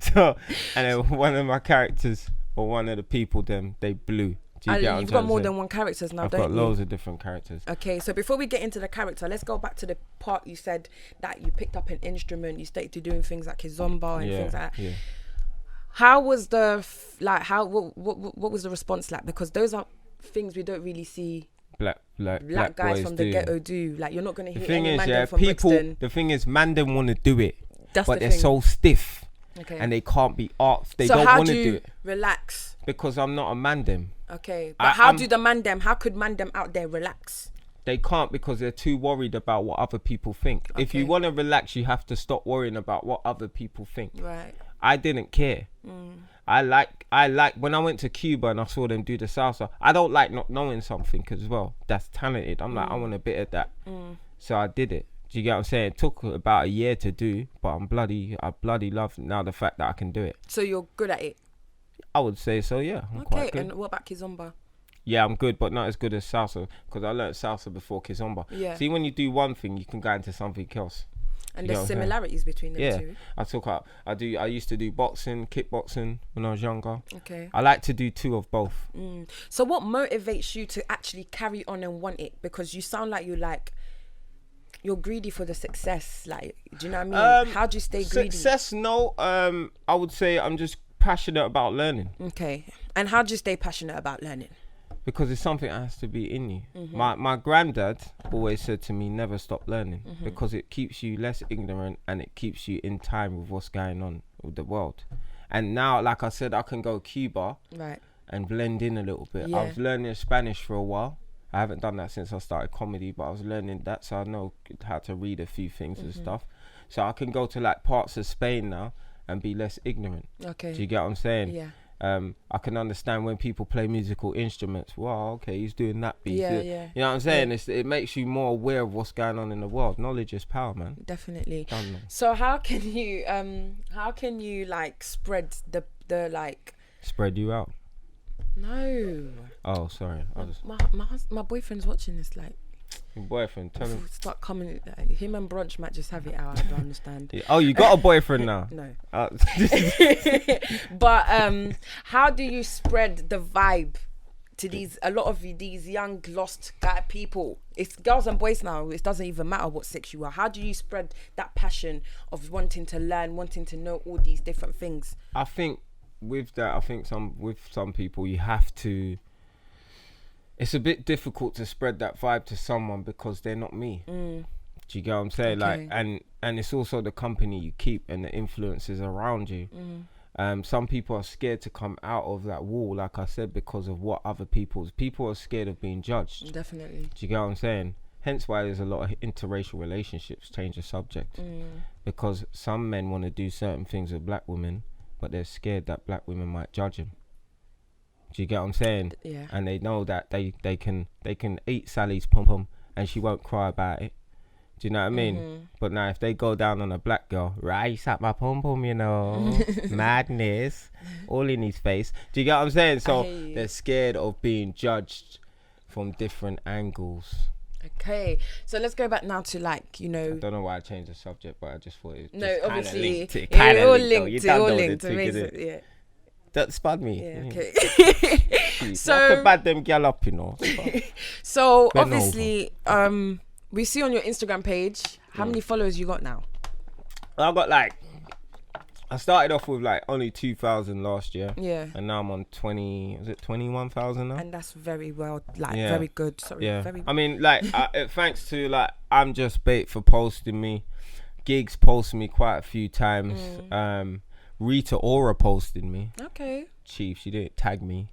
So, and then one of my characters, or one of the people, they blew. Do you get what you've got more than one characters now, I've don't you? I've got loads of different characters. Okay, so before we get into the character, let's go back to the part you said that you picked up an instrument, you started to doing things like kizomba and things like that. Yeah. How was what was the response like? Because those are things we don't really see black guys from the ghetto do. Like, you're not going to hear any man from Brixton. The thing is, man them want to do it, but they're so stiff, and they can't be asked. They don't want to do it. Relax. Because I'm not a man them. Okay, but how could man them out there relax? They can't, because they're too worried about what other people think. Okay. If you want to relax, you have to stop worrying about what other people think. Right. I didn't care. I like when I went to Cuba and I saw them do the salsa. I don't like not knowing something as well that's talented. I'm like, I want a bit of that. So I did it. Do you get what I'm saying? It took about a year to do, but I bloody love now the fact that I can do it. So you're good at it? I would say so, yeah. I'm quite good. And what about kizomba? Yeah, I'm good, but not as good as salsa, because I learned salsa before kizomba. Yeah. See, when you do one thing, you can go into something else. And there's similarities between them two. I used to do boxing, kickboxing when I was younger. Okay. I like to do 2 of both. So what motivates you to actually carry on and want it? Because you sound like you're greedy for the success. Like, do you know what I mean? How do you stay greedy? Success, no. I would say I'm just passionate about learning. Okay. And how do you stay passionate about learning? Because it's something that has to be in you. My granddad always said to me, never stop learning, because it keeps you less ignorant and it keeps you in time with what's going on with the world. And now, like I said, I can go Cuba and blend in a little bit. I was learning Spanish for a while. I haven't done that since I started comedy, but I was learning that, so I know how to read a few things and stuff. So I can go to like parts of Spain now and be less ignorant. Okay. Do you get what I'm saying? Yeah. I can understand when people play musical instruments. Wow, okay, he's doing that beat. Yeah. You know what I'm saying? It makes you more aware of what's going on in the world. Knowledge is power, man. Definitely. So how can you like spread the like? Spread you out. No. Oh, sorry. My boyfriend's watching this. Like, your boyfriend, tell him. Start coming. Him and Brunch might just have it out. I don't understand. Yeah. Oh, you got a boyfriend now? No. But how do you spread the vibe to a lot of these young lost guy people? It's girls and boys now. It doesn't even matter what sex you are. How do you spread that passion of wanting to learn, wanting to know all these different things? I think with that, with some people you have to. It's a bit difficult to spread that vibe to someone because they're not me. Do you get what I'm saying? Okay. Like, and it's also the company you keep and the influences around you. Some people are scared to come out of that wall, like I said, because of what other people are scared of being judged. Definitely. Do you get what I'm saying? Hence why there's a lot of interracial relationships. Change the subject, because some men want to do certain things with black women, but they're scared that black women might judge them. Do you get what I'm saying? Yeah. And they know that they can eat Sally's pom pom and she won't cry about it. Do you know what I mean? But now if they go down on a black girl, rice at my pom pom, you know, madness, all in his face. Do you get what I'm saying? So they're scared of being judged from different angles. Okay, so let's go back now to like, you know. I don't know why I changed the subject, but I just thought it obviously linked. It all linked. Amazing. Yeah. That spud me. Yeah, okay. So not to bad them gal up, you know. So obviously, we see on your Instagram page how many followers you got now. I started off with like only 2,000 last year. Yeah. And now I'm on 21,000 now. And that's very well, very good. Sorry. Yeah. Very. I mean, like, thanks to like, I'm Just Bait for posting me. Gigs posted me quite a few times. Rita Ora posted me. Okay. Chief, she didn't tag me,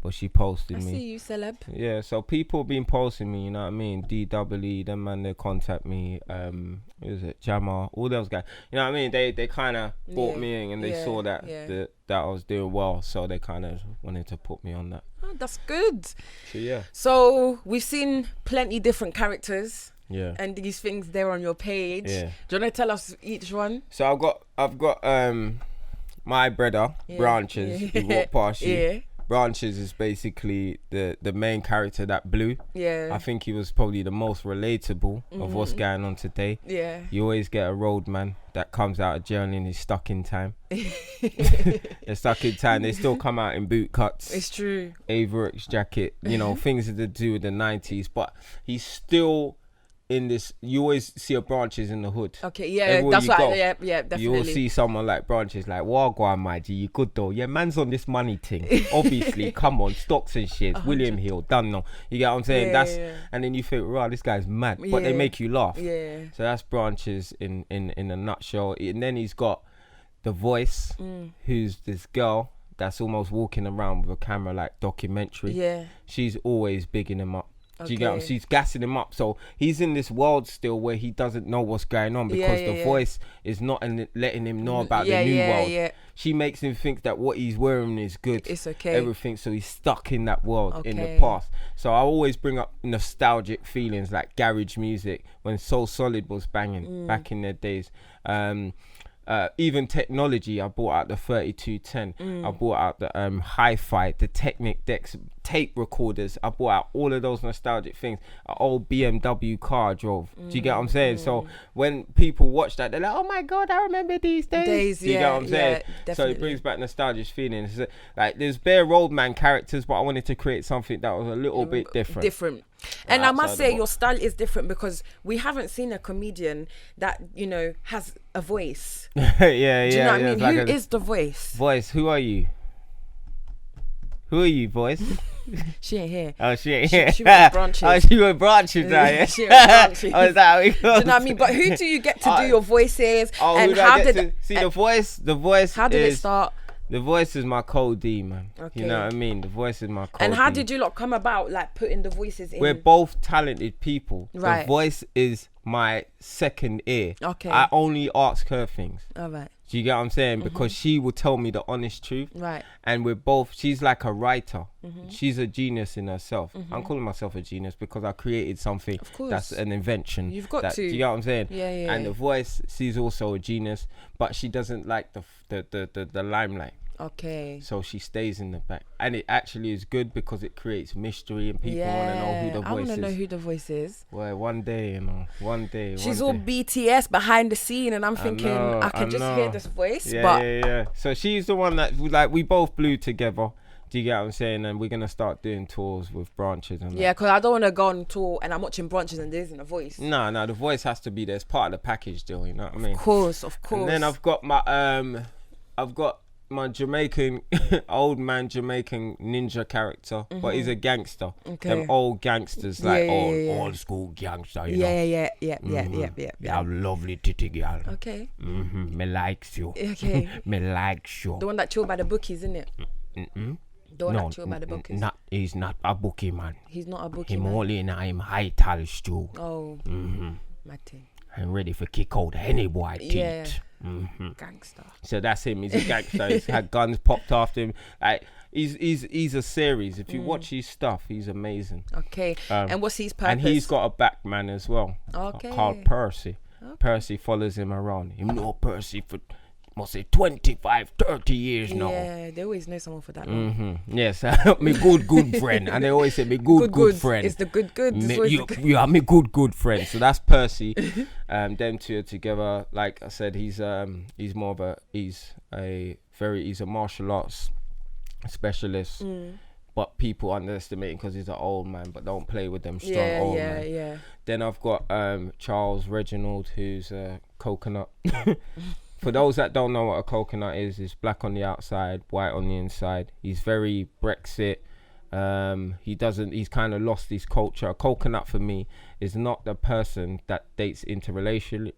but she posted me. I see you, celeb. Yeah, so people been posting me, you know what I mean? DWE, them man, they contact me. Who is it? Jammer, all those guys. You know what I mean? They kind of brought me in and they saw that that I was doing well, so they kind of wanted to put me on that. Oh, that's good. So yeah. So we've seen plenty different characters. Yeah. And these things there on your page. Yeah. Do you want to tell us each one? So I've got my brother, Branches, who walked past you. Yeah. Branches is basically the main character that blew. Yeah. I think he was probably the most relatable of what's going on today. Yeah. You always get a road man that comes out of jail and is stuck in time. They're stuck in time. They still come out in boot cuts. It's true. Avirex jacket, you know, things to do with the 90s. But he's still in this. You always see a Branches in the hood. Okay, yeah, everywhere that's right. Yeah, definitely. You will see someone like Branches, like, Wagwan, my G, you good though. Yeah, man's on this money thing. Obviously, come on, stocks and shit. William Hill, done no. You get what I'm saying? And then you think, wow, this guy's mad. But they make you laugh. Yeah. So that's Branches in a nutshell. And then he's got The Voice, who's this girl that's almost walking around with a camera like documentary. Yeah. She's always bigging him up. Okay. Do you get him? She's gassing him up. So he's in this world still where he doesn't know what's going on because the voice is not letting him know about the new world. Yeah. She makes him think that what he's wearing is good. It's okay. Everything. So he's stuck in that world in the past. So I always bring up nostalgic feelings like garage music when Soul Solid was banging back in their days. Even technology, I bought out the 3210. I bought out the hi-fi, the Technic decks, tape recorders. I bought out all of those nostalgic things. An old BMW car I drove. Do you get what I'm saying? So when people watch that, they're like, oh my God, I remember these days. Do you get what I'm saying? So it brings back nostalgic feelings. Like there's bare roadman characters, but I wanted to create something that was a little bit different. And I must say your style is different because we haven't seen a comedian that, you know, has a voice. Do you know what I mean? Like who is The Voice? Voice, who are you? Who are you, Voice? She ain't here. Oh, she ain't here. She went Branches. Oh, she went Branches now, yeah? She went Branches. Oh, is that how we go? Do you know what I mean? But who do you get to do your voices? And how did see The Voice? How did it start? The Voice is my code D, man. Okay. You know what I mean? The Voice is my code And how D. did you lot come about, like, putting the voices in? We're both talented people. Right. The Voice is my second ear. Okay. I only ask her things. All right. Do you get what I'm saying? Because she will tell me the honest truth. Right. And we're both, she's like a writer. She's a genius in herself. I'm calling myself a genius because I created something that's an invention. You've got to. Do you get what I'm saying? Yeah. And the voice, she's also a genius, but she doesn't like the limelight. Okay. So she stays in the back. And it actually is good because it creates mystery and people want to know who the voice is. I want to know who the voice is. Well, one day. She's all BTS behind the scene and I'm thinking, I can just hear this voice. Yeah. So she's the one that, like, we both blew together. Do you get what I'm saying? And we're going to start doing tours with Branches. And yeah, because I don't want to go on tour and I'm watching Branches and there isn't a voice. No, the voice has to be there. It's part of the package deal, you know what I mean? Of course. And then I've got my Jamaican old man Jamaican ninja character, but he's a gangster. Okay. Them old gangsters, like old school gangster, you know. Yeah. Lovely titty girl. Okay. Me likes you. Okay. Me likes you. The one that chill by the bookies, isn't it? The one that chill by the bookies. He's not a bookie, man. He's not a bookie. Him only in him high tall stew. Oh. Matty. I'm ready for kick out any boy teeth. Yeah. Gangster. So that's him. He's a gangster. He's had guns popped after him. Like he's a series. If you watch his stuff, he's amazing. Okay. And what's his purpose? And he's got a backman as well. Okay. Called Percy. Okay. Percy follows him around. You know Percy for must say 25, 30 years now. Yeah, they always know someone for that long. Yes, me good friend. And they always say me good friend. It's the good. You are me good friend. So that's Percy. Them two are together. Like I said, he's a martial arts specialist. But people underestimate him because he's an old man, but don't play with them strong old man. Yeah. Then I've got Charles Reginald, who's a coconut. For those that don't know what a coconut is, it's black on the outside, white on the inside. He's very Brexit. He's kind of lost his culture. A coconut for me is not the person that dates interracially.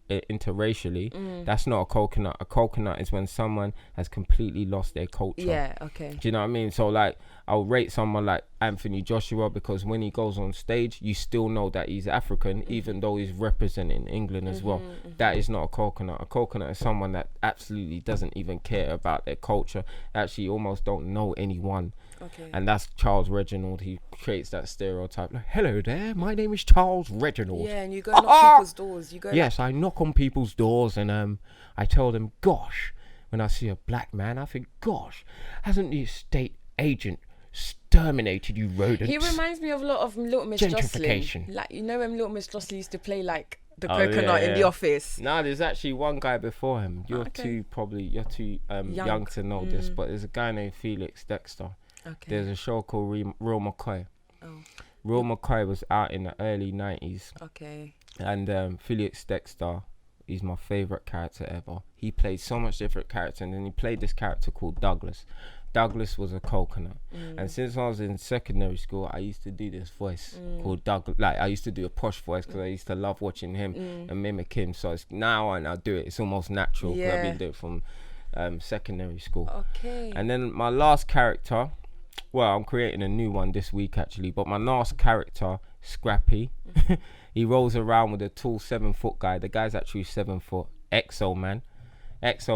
That's not a coconut. A coconut is when someone has completely lost their culture. Yeah, okay. Do you know what I mean? So like, I'll rate someone like Anthony Joshua because when he goes on stage, you still know that he's African, even though he's representing England as well. That is not a coconut. A coconut is someone that absolutely doesn't even care about their culture. Actually, almost don't know anyone. Okay. And that's Charles Reginald. He creates that stereotype. Like, hello there, my name is Charles Reginald. Yeah, and you go knock people's doors. Yes, I knock on people's doors and I tell them, gosh, when I see a black man, I think, gosh, hasn't the estate agent exterminated you rodents? He reminds me of a lot of Little Miss Jocelyn. Like, you know when Little Miss Jocelyn used to play like the coconut in The Office? No, there's actually one guy before him. You're too young to know this, but there's a guy named Felix Dexter. Okay. There's a show called Real McCoy. Real McCoy was out in the early 90s. Okay. And Felix Dexter, he's my favourite character ever. He played so much different characters, and then he played this character called Douglas. Douglas was a coconut. And since I was in secondary school, I used to do this voice called Douglas. Like, I used to do a posh voice because I used to love watching him and mimic him. So it's now when I do it, it's almost natural because I've been doing it from secondary school. Okay. And then my last character, well, I'm creating a new one this week actually, but my last character, Scrappy, he rolls around with a tall 7-foot guy. The guy's actually 7 foot. Exo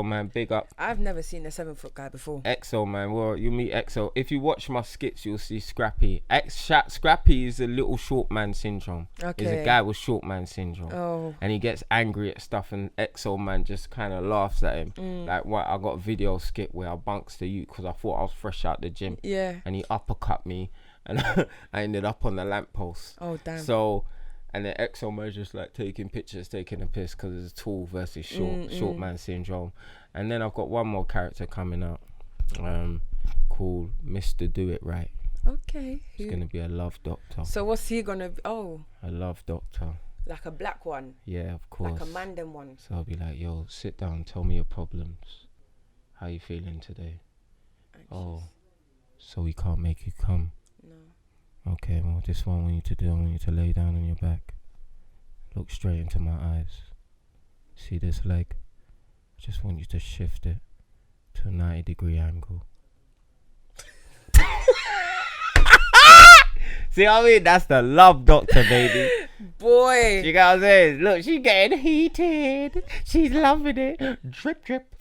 man, big up. I've never seen a 7-foot guy before. Exo man, well, you meet Exo. If you watch my skits, you'll see Scrappy. Scrappy is a little short man syndrome. Okay. He's a guy with short man syndrome. Oh. And he gets angry at stuff, and Exo man just kind of laughs at him. Like, what? I got a video skit where I bunks the youth because I thought I was fresh out the gym. Yeah. And he uppercut me, and I ended up on the lamppost. Oh, damn. So, and then Exo man's just like taking pictures, taking a piss because it's tall versus short man syndrome. And then I've got one more character coming up called Mr. Do It Right. Okay. He's going to be a love doctor. So what's he going to be? Oh. A love doctor. Like a black one? Yeah, of course. Like a Mandan one? So I'll be like, yo, sit down, tell me your problems. How you feeling today? Anxious. Oh, so we can't make you come? No. Okay, well, this one I want you to do, I want you to lay down on your back. Look straight into my eyes. See this leg? I just want you to shift it to a 90-degree angle. See what I mean? That's the love doctor, baby. boy. You got what I'm saying? Look, she's getting heated. She's loving it. Drip, drip.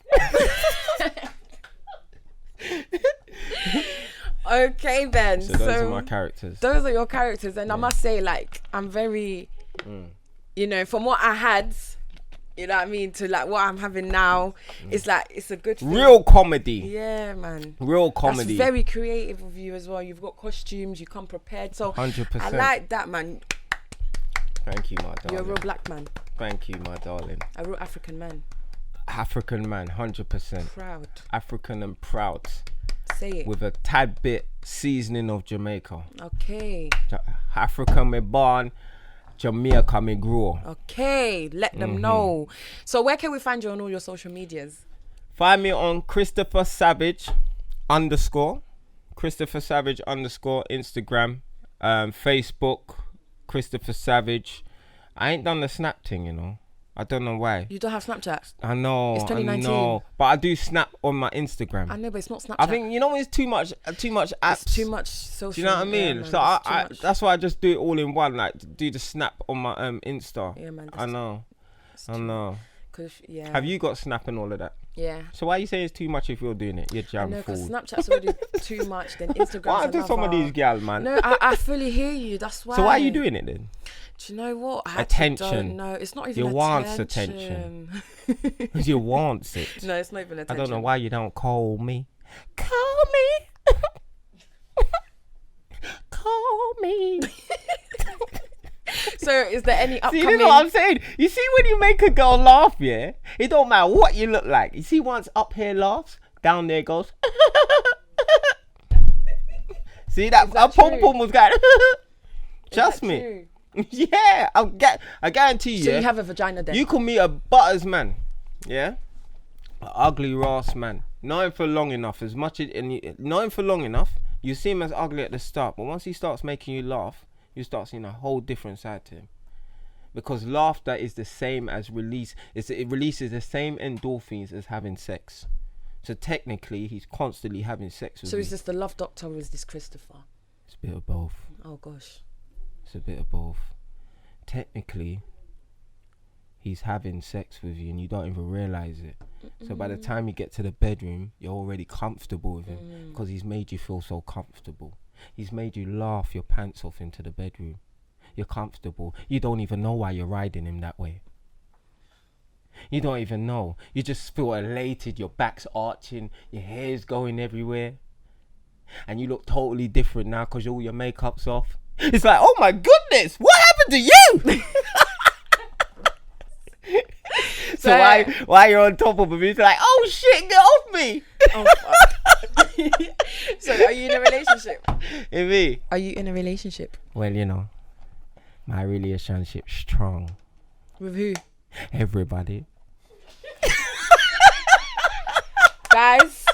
Okay, then. So those are my characters. Those are your characters. And I must say, like, I'm very, you know, from what I had, you know what I mean, to like what I'm having now, it's like, it's a good thing. Real comedy. Yeah, man. Real comedy. That's very creative of you as well. You've got costumes, you come prepared. So 100%. I like that, man. Thank you, my darling. You're a real black man. Thank you, my darling. A real African man. African man, 100%. Proud. African and proud. Say it. With a tad bit seasoning of Jamaica. Okay. Africa me born, Jamaica me grow. Okay, let them know. So where can we find you on all your social medias? Find me on Christopher Savage _ Christopher Savage _ Instagram, Facebook, Christopher Savage. I ain't done the Snap thing, you know. I don't know why. You don't have Snapchat? I know. It's 2019. I know. But I do Snap on my Instagram. I know, but it's not Snapchat. I think, you know, it's too much apps. It's too much social. Do you know what I mean? Yeah, so I that's why I just do it all in one. Like, do the Snap on my Insta. Yeah, man. I know. Yeah. Have you got Snap and all of that? Yeah. So why are you saying it's too much if you're doing it? You're jam No, because fool. Snapchat's already too much. Then Instagram's Why do some of these gals, man? No, I fully hear you. That's why. So why are you doing it then? Do you know what? Attention. No, it's not even You wants attention. Because you wants it. No, it's not even attention. I don't know why you don't call me. Call me. Call me. So is there any upcoming... See, you know what I'm saying? You see when you make a girl laugh, yeah? It don't matter what you look like. You see once up here laughs, down there goes... See that? Her pom-pom was going... Trust me. True? Yeah, I guarantee you. So you have a vagina then? You can meet a butters man, yeah? An ugly Ross man. Know him for long enough, know him for long enough, you see him as ugly at the start, but once he starts making you laugh, you start seeing a whole different side to him. Because laughter is the same as release. It releases the same endorphins as having sex. So technically, he's constantly having sex with you. So is this the love doctor or is this Christopher? It's a bit of both. Oh gosh. It's a bit of both. Technically, he's having sex with you and you don't even realize it. So by the time you get to the bedroom, you're already comfortable with him because he's made you feel so comfortable. He's made you laugh your pants off into the bedroom. You're comfortable. You don't even know why you're riding him that way. You don't even know. You just feel elated. Your back's arching. Your hair's going everywhere. And you look totally different now because all your makeup's off. It's like, oh my goodness, what happened to you? So why you're on top of him, it's like, oh shit, get off me. Oh fuck. So are you in a relationship? In me? Are you in a relationship? Well, you know, my relationship's strong. With who? Everybody. Guys,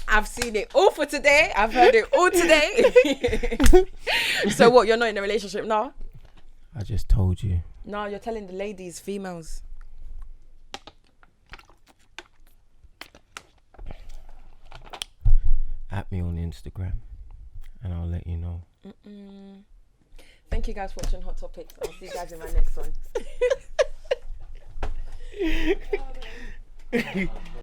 I've seen it all for today. I've heard it all today. So what, you're not in a relationship now? I just told you. No, you're telling the ladies, females. At me on Instagram and I'll let you know. Thank you guys for watching Hot Topics. I'll see you guys in my next one.